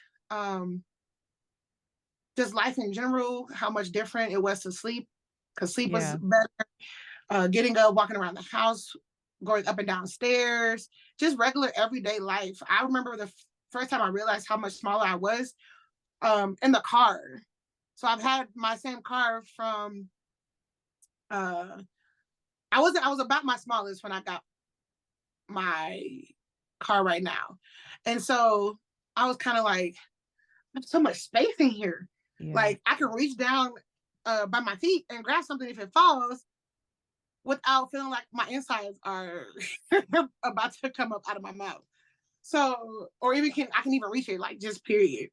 just life in general, how much different it was to sleep, because sleep was better. Getting up, walking around the house, going up and down stairs, just regular everyday life. I remember the first time I realized how much smaller I was in the car. So I've had my same car from I was about my smallest when I got my car right now. And so I was kind of like, there's so much space in here. Yeah. Like I can reach down by my feet and grab something if it falls without feeling like my insides are about to come up out of my mouth. So, or even I can even reach it, like just period.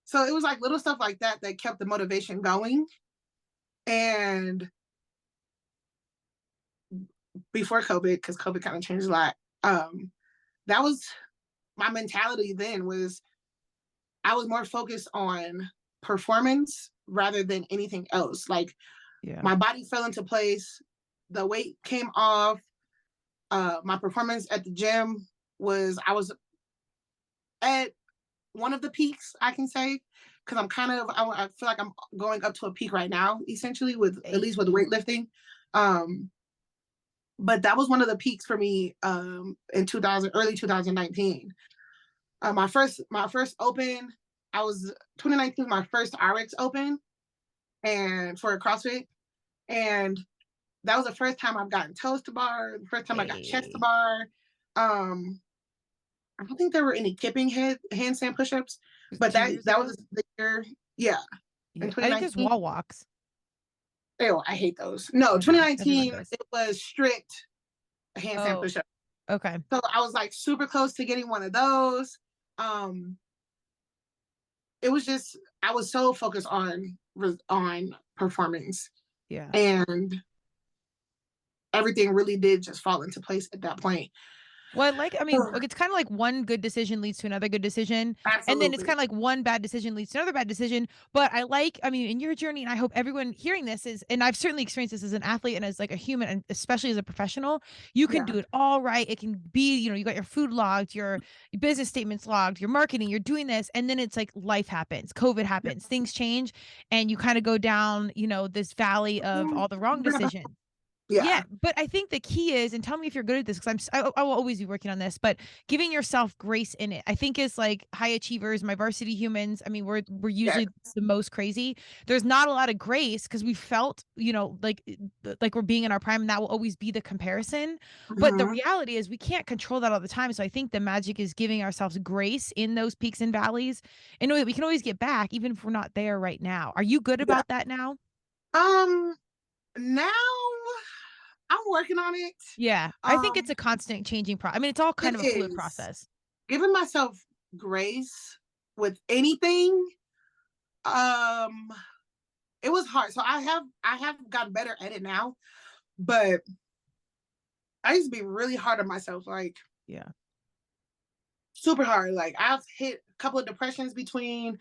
So it was like little stuff like that that kept the motivation going. And before COVID, because COVID kind of changed a lot, that was my mentality then. Was I was more focused on performance rather than anything else. Like my body fell into place, the weight came off, my performance at the gym I was at one of the peaks, I can say, because I feel like I'm going up to a peak right now, essentially, at least with weightlifting. But that was one of the peaks for me in early 2019. My first open, 2019 was my first RX open, and for a CrossFit, and that was the first time I've gotten toes to bar, the first time I got chest to bar. I don't think there were any kipping handstand push-ups, but that was the year. Yeah. I think there's wall walks. Oh, I hate those. No, 2019 it was strict handstand push-ups. Okay. So I was like super close to getting one of those. It was just I was so focused on performance. Yeah. And everything really did just fall into place at that point. Well, it's kind of like one good decision leads to another good decision. Absolutely. And then it's kind of like one bad decision leads to another bad decision. But in your journey, and I hope everyone hearing this and I've certainly experienced this as an athlete and as like a human, and especially as a professional, you can do it all right. It can be, you got your food logged, your business statements logged, your marketing, you're doing this. And then it's like life happens, COVID happens, things change, and you kind of go down, this valley of all the wrong decisions. Yeah, but I think the key is, and tell me if you're good at this, because I will always be working on this, but giving yourself grace in it. I think is like high achievers, my varsity humans. I mean, we're usually the most crazy. There's not a lot of grace because we felt, like we're being in our prime, and that will always be the comparison. Mm-hmm. But the reality is we can't control that all the time. So I think the magic is giving ourselves grace in those peaks and valleys, and know that we can always get back, even if we're not there right now. Are you good about that now? Now I'm working on it. Yeah. I think it's a constant changing process. I mean, it's all kind of a fluid process. Giving myself grace with anything, it was hard. So I have gotten better at it now, but I used to be really hard on myself. Like, super hard. Like I've hit a couple of depressions between,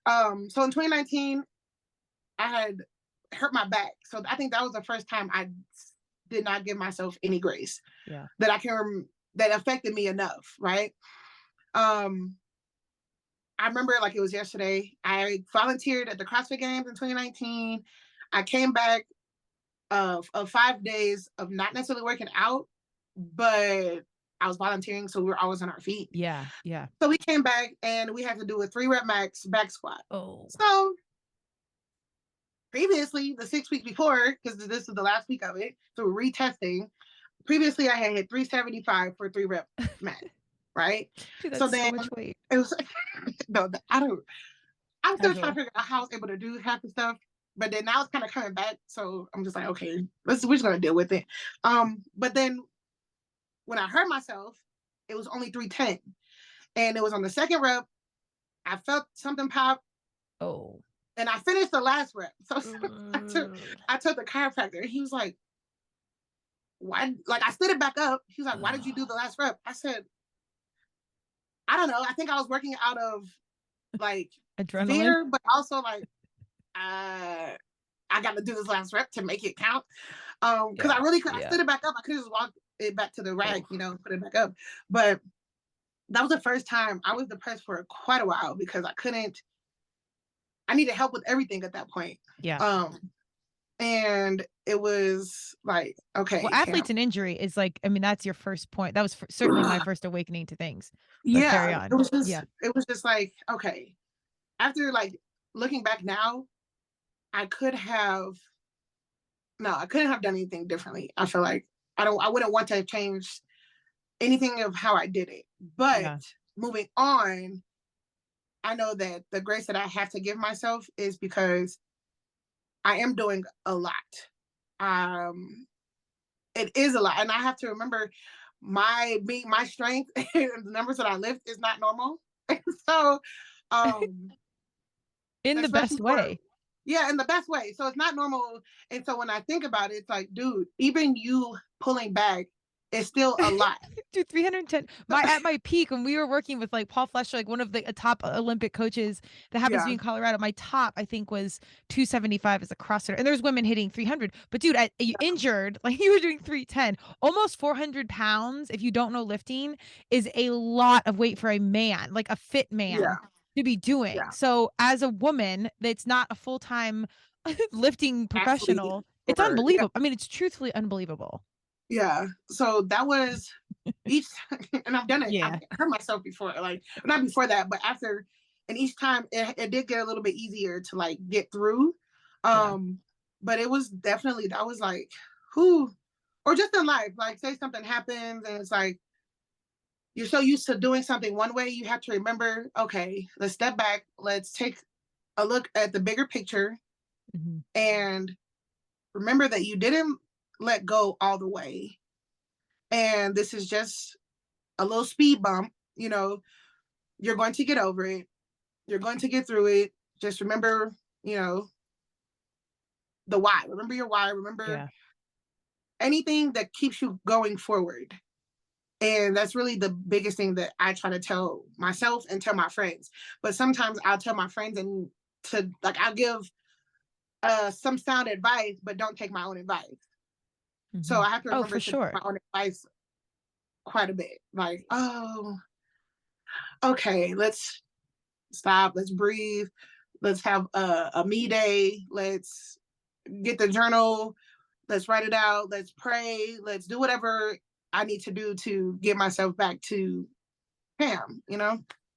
so in 2019, I had hurt my back. So I think that was the first time I did not give myself any grace. Yeah. That affected me enough, right? I remember like it was yesterday. I volunteered at the CrossFit Games in 2019. I came back of 5 days of not necessarily working out, but I was volunteering, so we were always on our feet. Yeah, yeah. So we came back and we had to do a 3-rep max back squat. Oh. So previously, the 6 weeks before, because this is the last week of it, so retesting. Previously, I had hit 375 for 3 rep max, right? Dude, that's so then much weight. It was no, I'm still trying to figure out how I was able to do half the stuff, but then now it's kind of coming back. So I'm just like, okay, we're just gonna deal with it. But then when I hurt myself, it was only 310, and it was on the second rep. I felt something pop. Oh. And I finished the last rep. So I took the chiropractor, and he was like, why? Like, I stood it back up. He was like, why did you do the last rep? I said, I don't know. I think I was working out of like adrenaline, fear, but also like, I got to do this last rep to make it count. Because I really could. I stood it back up. I could just walk it back to the rack, put it back up. But that was the first time I was depressed for quite a while because I needed help with everything at that point. Yeah. And it was like, okay. Well, athletes and injury is like, I mean, that's your first point. That was certainly my first awakening to things. But carry on. It was just like, okay. After like looking back now, I couldn't have done anything differently. I feel like I wouldn't want to change anything of how I did it. But moving on, I know that the grace that I have to give myself is because I am doing a lot. It is a lot. And I have to remember my strength and the numbers that I lift is not normal. So, in the best way. Yeah, in the best way. So it's not normal. And so when I think about it, it's like, dude, even you pulling back is still a lot. Dude, 310. At my peak, when we were working with like Paul Flesher, like one of the top Olympic coaches that happens to be in Colorado, my top, I think, was 275 as a CrossFitter. And there's women hitting 300. But dude, injured, like you were doing 310. Almost 400 pounds, if you don't know lifting, is a lot of weight for a man, like a fit man. To be doing. So as a woman that's not a full-time lifting professional, it's unbelievable. I mean, it's truthfully unbelievable. Yeah. So that was each and I've done it. I've hurt myself before, like not before that, but after, and each time it did get a little bit easier to like get through. But it was definitely, that was like, who, or just in life, like say something happens and it's like, you're so used to doing something one way, you have to remember, okay, let's step back. Let's take a look at the bigger picture and remember that you didn't let go all the way. And this is just a little speed bump. You're going to get over it. You're going to get through it. Just remember, the why. Remember your why. Remember anything that keeps you going forward. And that's really the biggest thing that I try to tell myself and tell my friends. But sometimes I'll tell my friends I'll give some sound advice, but don't take my own advice. So I have to remember to take my own advice quite a bit. Like, okay, let's stop. Let's breathe. Let's have a me day. Let's get the journal. Let's write it out. Let's pray. Let's do whatever I need to do to get myself back to Pam,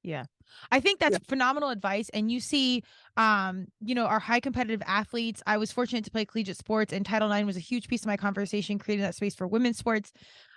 Yeah. I think that's phenomenal advice. And you see, our high competitive athletes. I was fortunate to play collegiate sports, and Title IX was a huge piece of my conversation, creating that space for women's sports.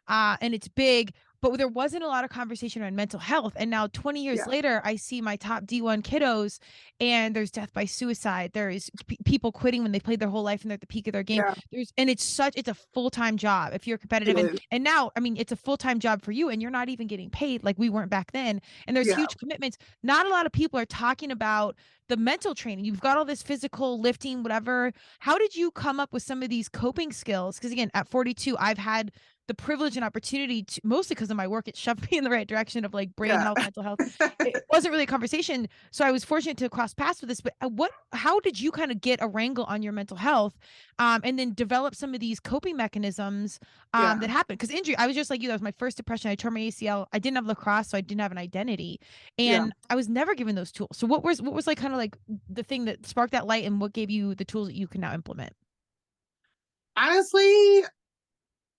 And it's big, but there wasn't a lot of conversation around mental health. And now 20 years later, I see my top D1 kiddos, and there's death by suicide. There is people quitting when they played their whole life and they're at the peak of their game. It's a full-time job if you're competitive. And now, I mean, it's a full-time job for you, and you're not even getting paid like we weren't back then. And there's huge commitments. Not a lot of people are talking about the mental training. You've got all this physical lifting, whatever. How did you come up with some of these coping skills? Because again, at 42, I've had the privilege and opportunity to, mostly because of my work, it shoved me in the right direction of like brain health, mental health. It wasn't really a conversation. So I was fortunate to cross paths with this, but how did you kind of get a wrangle on your mental health and then develop some of these coping mechanisms that happened? Because injury, I was just like you, that was my first depression. I tore my ACL. I didn't have lacrosse, so I didn't have an identity. And I was never given those tools. So what was like kind of like the thing that sparked that light, and what gave you the tools that you can now implement? Honestly,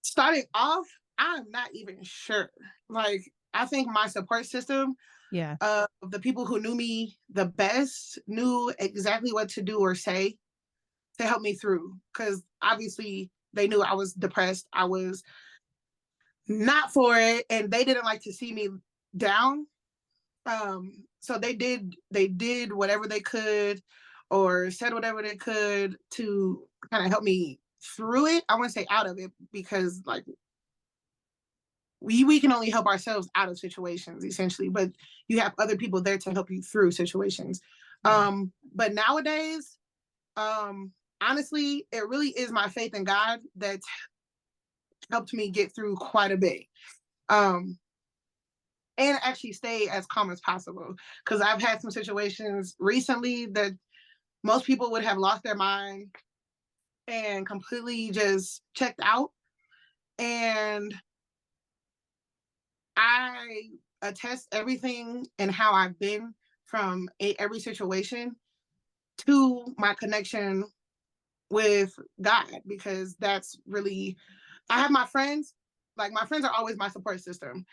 starting off, I'm not even sure. Like, I think my support system, the people who knew me the best knew exactly what to do or say help me through, because obviously they knew I was depressed. I was not for it, and they didn't like to see me down. So they did whatever they could, or said whatever they could to kind of help me through it. I wouldn't say out of it, because like we can only help ourselves out of situations essentially, but you have other people there to help you through situations. But nowadays, honestly, it really is my faith in God that's helped me get through quite a bit. And actually stay as calm as possible. Because I've had some situations recently that most people would have lost their mind and completely just checked out. And I attest everything and how I've been from every situation to my connection with God, because that's really, I have my friends. Like, my friends are always my support system,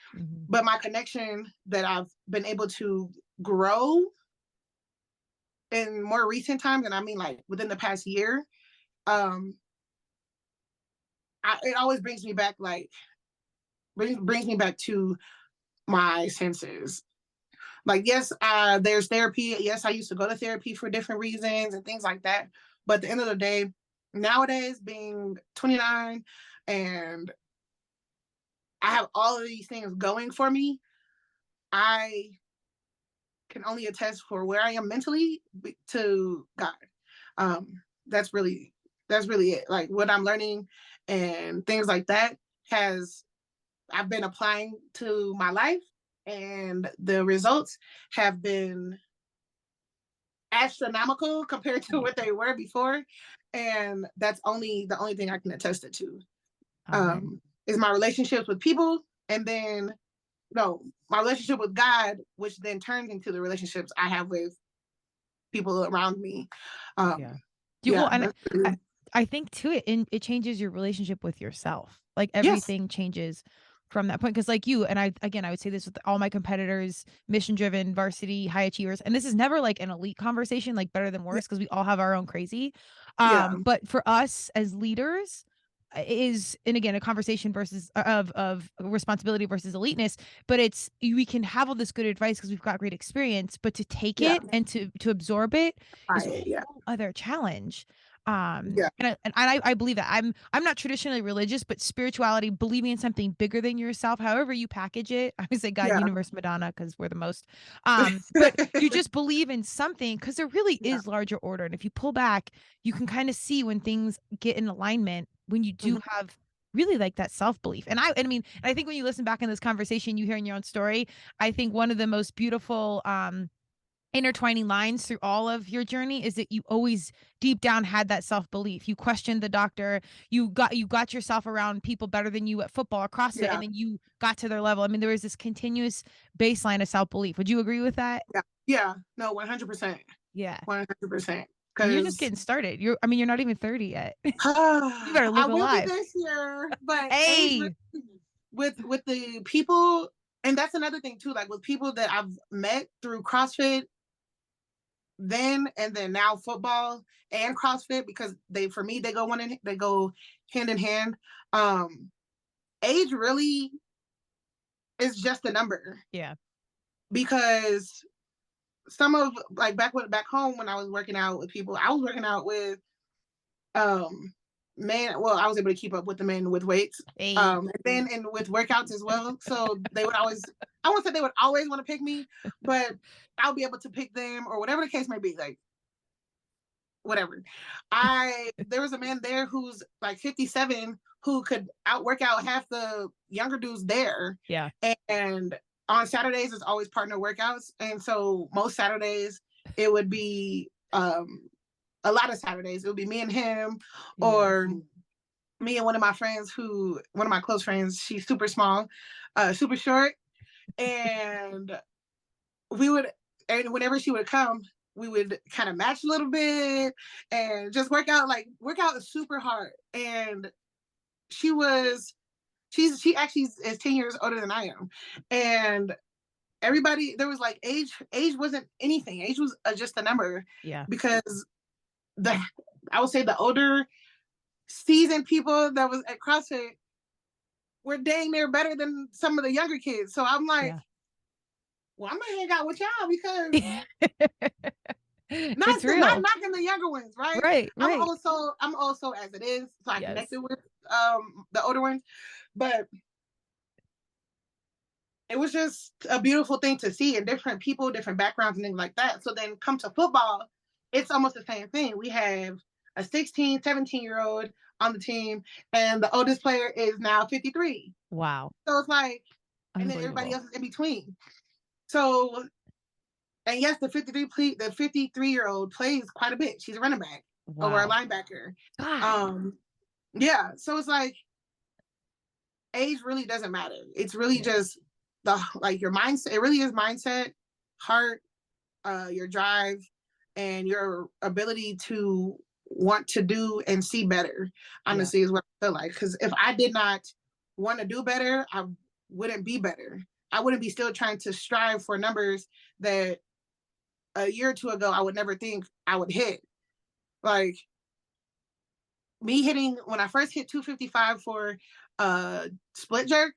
but my connection that I've been able to grow in more recent times, and I mean like within the past year, it always brings me back, like brings me back to my senses. Like, yes, there's therapy. Yes, I used to go to therapy for different reasons and things like that. But at the end of the day, nowadays, being 29 and I have all of these things going for me, I can only attest for where I am mentally to God. That's really it. Like, what I'm learning and things like that I've been applying to my life, and the results have been astronomical compared to what they were before. And that's the only thing I can attest it to. Is my relationships with people, and then my relationship with God, which then turns into the relationships I have with people around me. I think too, it changes your relationship with yourself. Like, everything changes from that point. Because like you and I would say this with all my competitors, mission driven, varsity, high achievers, and this is never like an elite conversation, like better than worse, because we all have our own crazy. But for us as leaders, is, and again, a conversation versus of responsibility versus eliteness, but we can have all this good advice because we've got great experience, but to take it and to absorb it is a whole other challenge. And I believe that I'm not traditionally religious, but spirituality, believing in something bigger than yourself, however you package it. I would say God, universe, Madonna, because we're the most. But you just believe in something, because there really is larger order, and if you pull back, you can kind of see when things get in alignment, when you do have really like that self-belief. And I mean, I think when you listen back in this conversation, you hear in your own story, I think one of the most beautiful intertwining lines through all of your journey is that you always deep down had that self-belief. You questioned the doctor, you got yourself around people better than you at football or CrossFit, and then you got to their level. I mean, there was this continuous baseline of self-belief. Would you agree with that? No, 100%. 100%. And you're just getting started. You're not even 30 yet. You better live I will be this year, but with the people, and that's another thing too, like with people that I've met through CrossFit then, and then now football and CrossFit, because they go hand in hand. Age really is just a number. Because some of, like, back home when I was working out with people, I was working out with men. Well, I was able to keep up with the men with weights, and then and with workouts as well. So they would always, I won't say they would always want to pick me, but I'll be able to pick them, or whatever the case may be. Like, whatever. There was a man there who's like 57 who could work out half the younger dudes there. And on Saturdays, it's always partner workouts. And so most Saturdays, it would be, a lot of Saturdays, it would be me and him, or me and one of my close friends. She's super small, super short. And whenever she would come, we would kind of match a little bit and just work out super hard. And she actually is 10 years older than I am. And everybody, there was like, age wasn't anything. Age was just a number. Because I would say the older seasoned people that was at CrossFit were dang near better than some of the younger kids. So I'm like, well, I'm gonna hang out with y'all because it's real. Not knocking the younger ones, right? Right. I'm also as it is, so I connected with the older ones, but it was just a beautiful thing to see, and different people, different backgrounds and things like that. So then come to football, it's almost the same thing. We have a 16, 17-year-old on the team, and the oldest player is now 53. Wow. So it's like, and then everybody else is in between. So, and yes, the 53-year-old plays quite a bit. She's a running back or a linebacker. Yeah. So it's like, age really doesn't matter. It's really just your mindset. It really is mindset, heart, your drive, and your ability to want to do and see better, honestly, is what I feel like. Because if I did not want to do better, I wouldn't be better. I wouldn't be still trying to strive for numbers that a year or two ago I would never think I would hit. Like me hitting, when I first hit 255 for split jerk,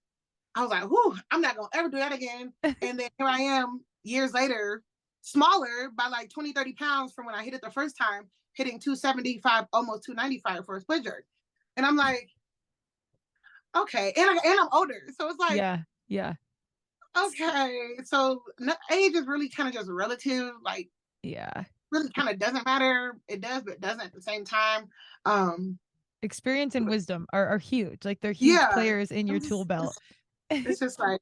I was like, whew, I'm not going to ever do that again. And then here I am years later, smaller by like 20, 30 pounds from when I hit it the first time, hitting 275, almost 295 for a split jerk. And I'm like, okay. And I'm older. So it's like, yeah. Okay. So age is really kind of just relative. Like, really kind of doesn't matter. It does, but it doesn't at the same time. Experience and wisdom are huge. Like they're huge players in your tool belt. It's just like,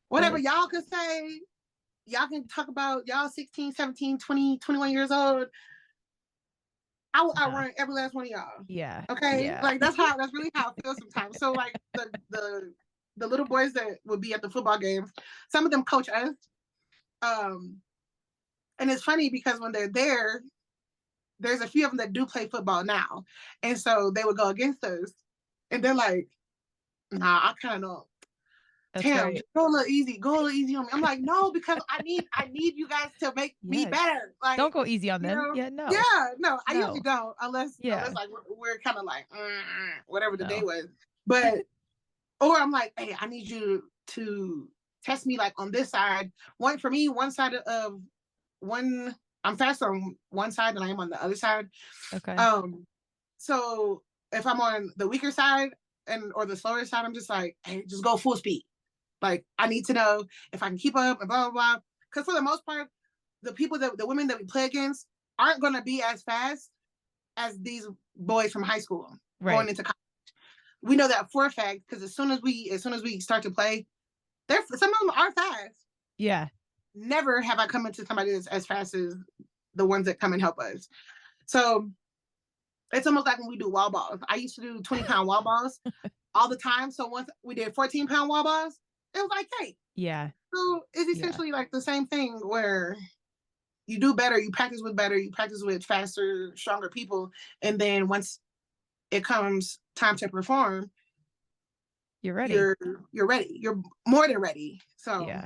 whatever y'all can say, y'all can talk about y'all 16, 17, 20, 21 years old. I will outrun every last one of y'all. Yeah. Okay. Yeah. Like that's really how I feel sometimes. So like the little boys that would be at the football games, some of them coach us. And it's funny because when they're there, there's a few of them that do play football now. And so they would go against us. And they're like, nah, I kind of don't. Damn, right. Go a little easy on me. I'm like, no, because I need you guys to make me better. Like, don't go easy on them. No. I usually don't, unless like we're kind of like whatever the day was. But or I'm like, hey, I need you to test me like on this side. One side of one, I'm faster on one side than I am on the other side. Okay. So if I'm on the weaker side or the slower side, I'm just like, hey, just go full speed. Like, I need to know if I can keep up and blah, blah, blah. Because for the most part, the women that we play against aren't going to be as fast as these boys from high school going into college. We know that for a fact, because as soon as we start to play, some of them are fast. Yeah. Never have I come into somebody that's as fast as the ones that come and help us. So it's almost like when we do wall balls. I used to do 20-pound wall balls all the time. So once we did 14-pound wall balls, it was like, hey. Yeah. So it's essentially like the same thing where you do better, you practice with faster, stronger people. And then once it comes time to perform, you're ready. You're ready. You're more than ready. So yeah.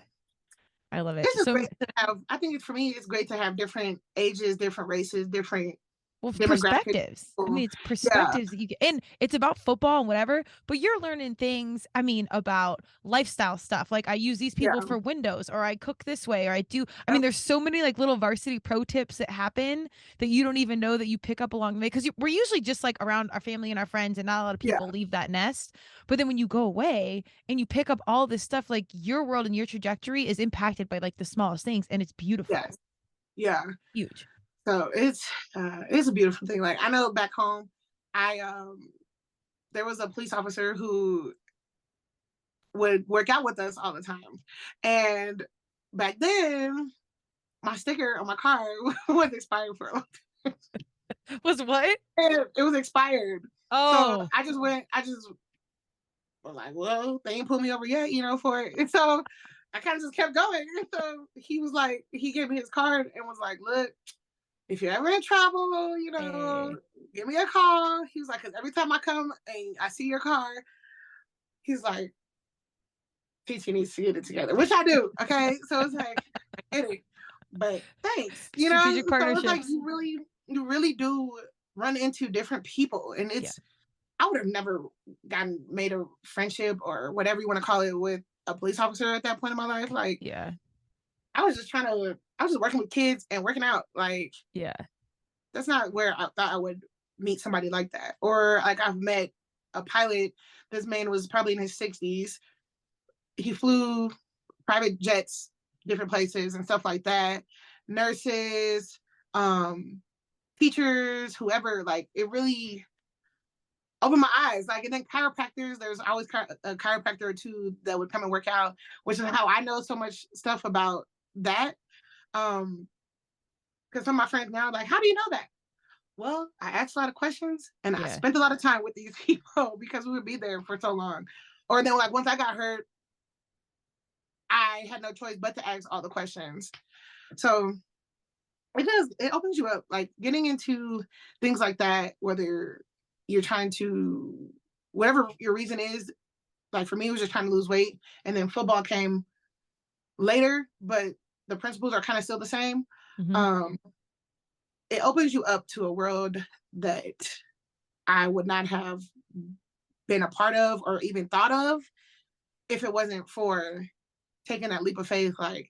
I love it. It's just great to have, I think for me, it's great to have different ages, different races, different perspectives. I mean, it's perspectives that you get, and it's about football and whatever, but you're learning things, I mean, about lifestyle stuff. Like I use these people for windows, or I cook this way, or I do. I mean, there's so many like little varsity pro tips that happen that you don't even know that you pick up along the way. Because we're usually just like around our family and our friends, and not a lot of people leave that nest. But then when you go away and you pick up all this stuff, like your world and your trajectory is impacted by like the smallest things, and it's beautiful. Yes. Yeah. Huge. So it's a beautiful thing. Like I know back home, there was a police officer who would work out with us all the time. And back then, my sticker on my car was expired for a long time. Was what? It was expired. Oh. So I just was like, well, they ain't put me over yet, for it. And so I kind of just kept going. And so he was like, he gave me his card and was like, look, if you're ever in trouble, give me a call. He was like, because every time I come and I see your car, he's like, PT needs to get it together, which I do. Okay. So it's like, I get it. But thanks. Strategic partnerships. So it's like you really do run into different people, and I would have never made a friendship or whatever you want to call it with a police officer at that point in my life. Like, I was just working with kids and working out. Like, that's not where I thought I would meet somebody like that. Or like, I've met a pilot. This man was probably in his 60s. He flew private jets, different places and stuff like that. Nurses, teachers, whoever. Like, it really opened my eyes. Like, and then chiropractors, there's always a chiropractor or two that would come and work out, which is how I know so much stuff about that. Because some of my friends now are like, how do you know that? Well, I asked a lot of questions, and I spent a lot of time with these people because we would be there for so long. Or then, like, once I got hurt, I had no choice but to ask all the questions. So it opens you up, like, getting into things like that, whether you're trying to, whatever your reason is. Like, for me, it was just trying to lose weight, and then football came later, but the principles are kind of still the same. It opens you up to a world that I would not have been a part of or even thought of if it wasn't for taking that leap of faith. Like,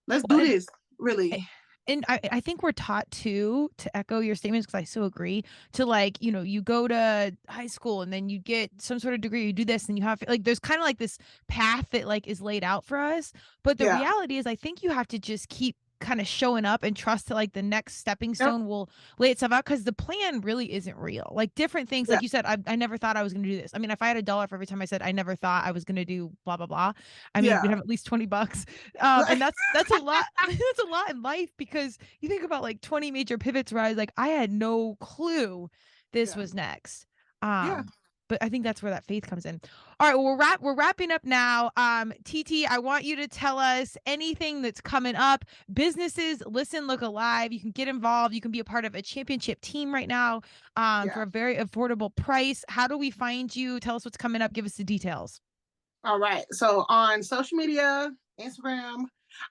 let's do this, really. And I think we're taught to echo your statements, because I so agree, to, like, you know, you go to high school and then you get some sort of degree, you do this, and you have, like, there's kind of like this path that, like, is laid out for us. But the reality is, I think you have to just keep kind of showing up and trust that, like, the next stepping stone will lay itself out, because the plan really isn't real. Like, different things, like you said, I never thought I was going to do this. I mean, if I had $1 for every time I said I never thought I was going to do blah blah blah, I mean, we'd have at least $20. And that's a lot. That's a lot in life, because you think about, like, 20 major pivots where I was like, I had no clue this was next. But I think that's where that faith comes in. All right, well, we're wrapping up now. TT, I want you to tell us anything that's coming up. Businesses, listen, look alive. You can get involved. You can be a part of a championship team right now for a very affordable price. How do we find you? Tell us what's coming up. Give us the details. All right. So on social media, Instagram,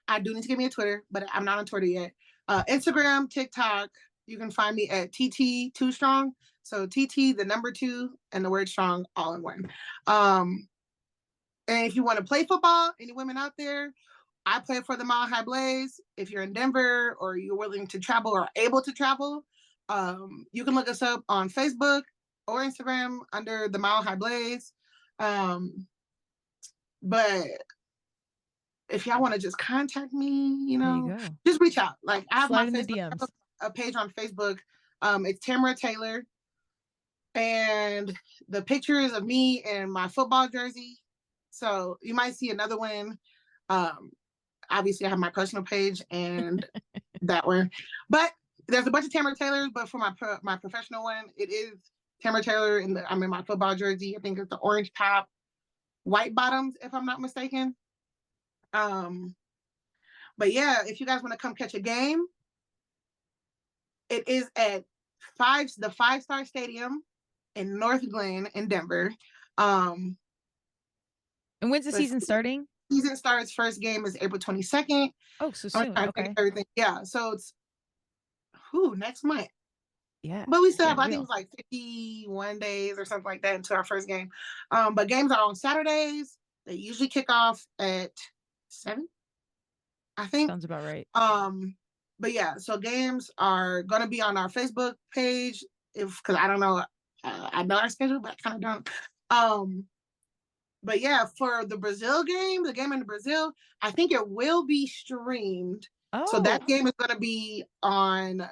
I do need to give me a Twitter, but I'm not on Twitter yet. Instagram, TikTok, you can find me at TT2 Strong. So TT, the number 2, and the word strong, all in one. And if you want to play football, any women out there, I play for the Mile High Blaze. If you're in Denver or you're willing to travel or able to travel, you can look us up on Facebook or Instagram under the Mile High Blaze. But if y'all want to just contact me, you know, just reach out. Like, I have my Facebook, I have a page on Facebook. It's Tamara Taylor. And the pictures of me in my football jersey. So you might see another one. Obviously, I have my personal page and that one. But there's a bunch of Tamara Taylors. But for my professional one, it is Tamara Taylor. I'm in my football jersey. I think it's the orange top, white bottoms, if I'm not mistaken. But yeah, if you guys want to come catch a game, it is at the 5-Star Stadium in North Glen in Denver. And when's the season starting? Season starts, first game is April 22nd. Oh, so soon. Okay. Everything. Yeah. So it's next month. Yeah. But we still have, I think it's like 51 days or something like that until our first game. But games are on Saturdays. They usually kick off at 7, I think. Sounds about right. But yeah, so games are going to be on our Facebook page, because I don't know. I know our schedule, but I kind of don't. But yeah, for the Brazil game, the game in Brazil, I think it will be streamed. So that game is going to be on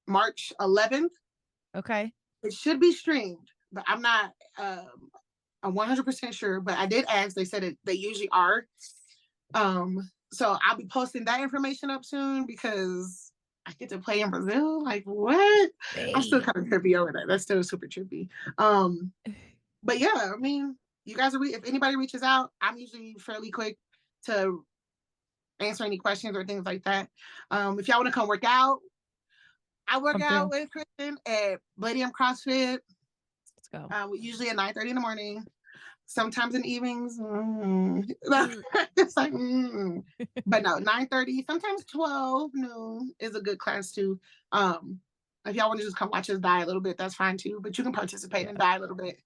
March 11th. Okay. It should be streamed, but I'm not I'm 100% sure, but I did ask. They said they usually are. So I'll be posting that information up soon, because I get to play in Brazil. Like, what? Hey. I'm still kind of trippy over that. That's still super trippy. But yeah, I mean, you guys if anybody reaches out, I'm usually fairly quick to answer any questions or things like that. If y'all want to come work out, I work out with Kristen at Bladium CrossFit. Let's go. Usually at 9:30 in the morning. sometimes in evenings. It's like, but no, 9:30, sometimes 12 noon is a good class too. If y'all want to just come watch us die a little bit, that's fine too. But you can participate and die a little bit.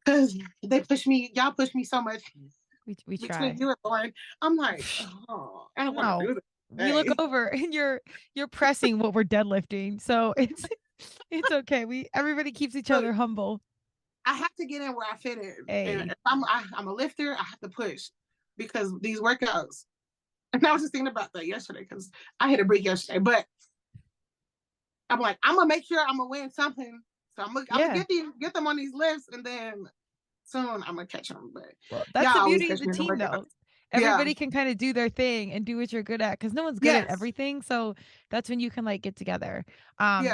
Because y'all push me so much. We try. Between you and Lauren, I'm like, oh, I don't want to do this. We look over and you're pressing what we're deadlifting. So it's okay. Everybody keeps each other humble. I have to get in where I fit in. Hey. And if I'm a lifter, I have to push because these workouts. And I was just thinking about that yesterday because I hit a break yesterday. But I'm like, I'm gonna make sure I'm gonna win something. So I'm gonna get them on these lifts, and then soon I'm gonna catch them. But that's the beauty of the team, though. Everybody can kind of do their thing and do what you're good at, because no one's good at everything. So that's when you can like get together. On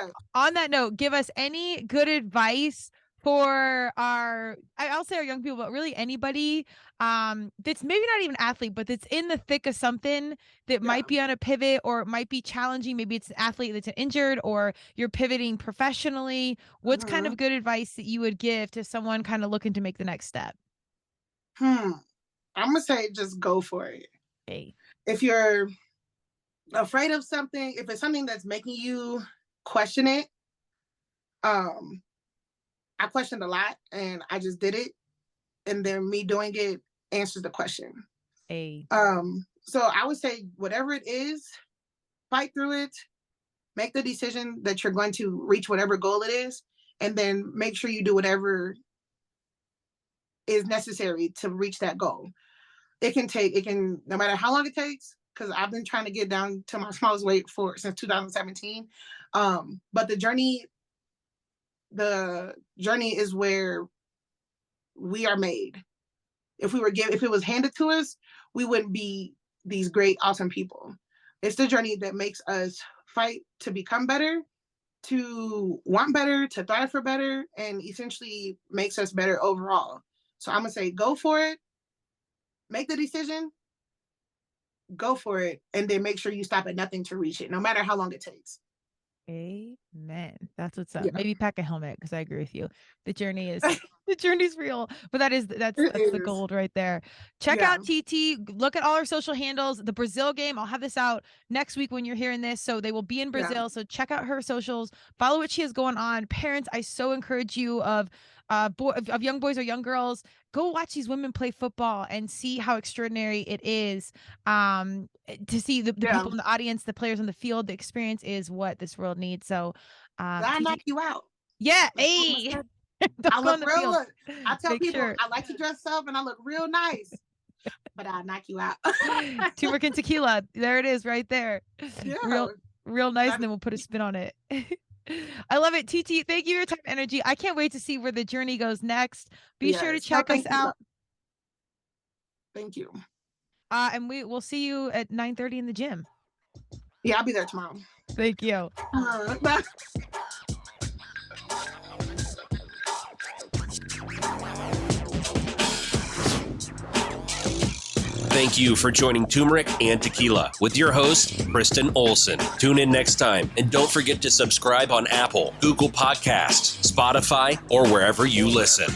that note, give us any good advice for I'll say our young people, but really anybody that's maybe not even athlete, but that's in the thick of something that might be on a pivot or might be challenging. Maybe it's an athlete that's injured or you're pivoting professionally. What's kind of good advice that you would give to someone kind of looking to make the next step? I'm gonna say just go for it. Hey. If you're afraid of something, if it's something that's making you question it, I questioned a lot and I just did it. And then me doing it answers the question. Hey. So I would say whatever it is, fight through it, make the decision that you're going to reach whatever goal it is, and then make sure you do whatever is necessary to reach that goal. It can, no matter how long it takes, because I've been trying to get down to my smallest weight since 2017. But the journey is where we are made. If it was handed to us, we wouldn't be these great, awesome people. It's the journey that makes us fight to become better, to want better, to thrive for better, and essentially makes us better overall. So I'm gonna say, go for it, make the decision, go for it, and then make sure you stop at nothing to reach it, no matter how long it takes. Amen. That's what's up. Yeah. Maybe pack a helmet, because I agree with you. The journey's real, but that's the gold right there. Check out TT. Look at all our social handles. The Brazil game, I'll have this out next week when you're hearing this, so they will be in Brazil. So check out her socials, follow what she has going on. Parents, I so encourage you of young boys or young girls, go watch these women play football and see how extraordinary it is. To see the people in the audience, the players on the field, the experience is what this world needs. So I knock you out. Yeah. Hey. I look real. I tell people I like to dress up and I look real nice, but I'll knock you out. Turmeric and Tequila. There it is, right there. Yeah. Real nice, and then we'll put a spin on it. I love it. TT, thank you for your time and energy. I can't wait to see where the journey goes next. Be sure to check us out. Thank you. And we'll see you at 9:30 in the gym. Yeah, I'll be there tomorrow. Thank you. Thank you for joining Turmeric and Tequila with your host, Kristen Olson. Tune in next time, and don't forget to subscribe on Apple, Google Podcasts, Spotify, or wherever you listen.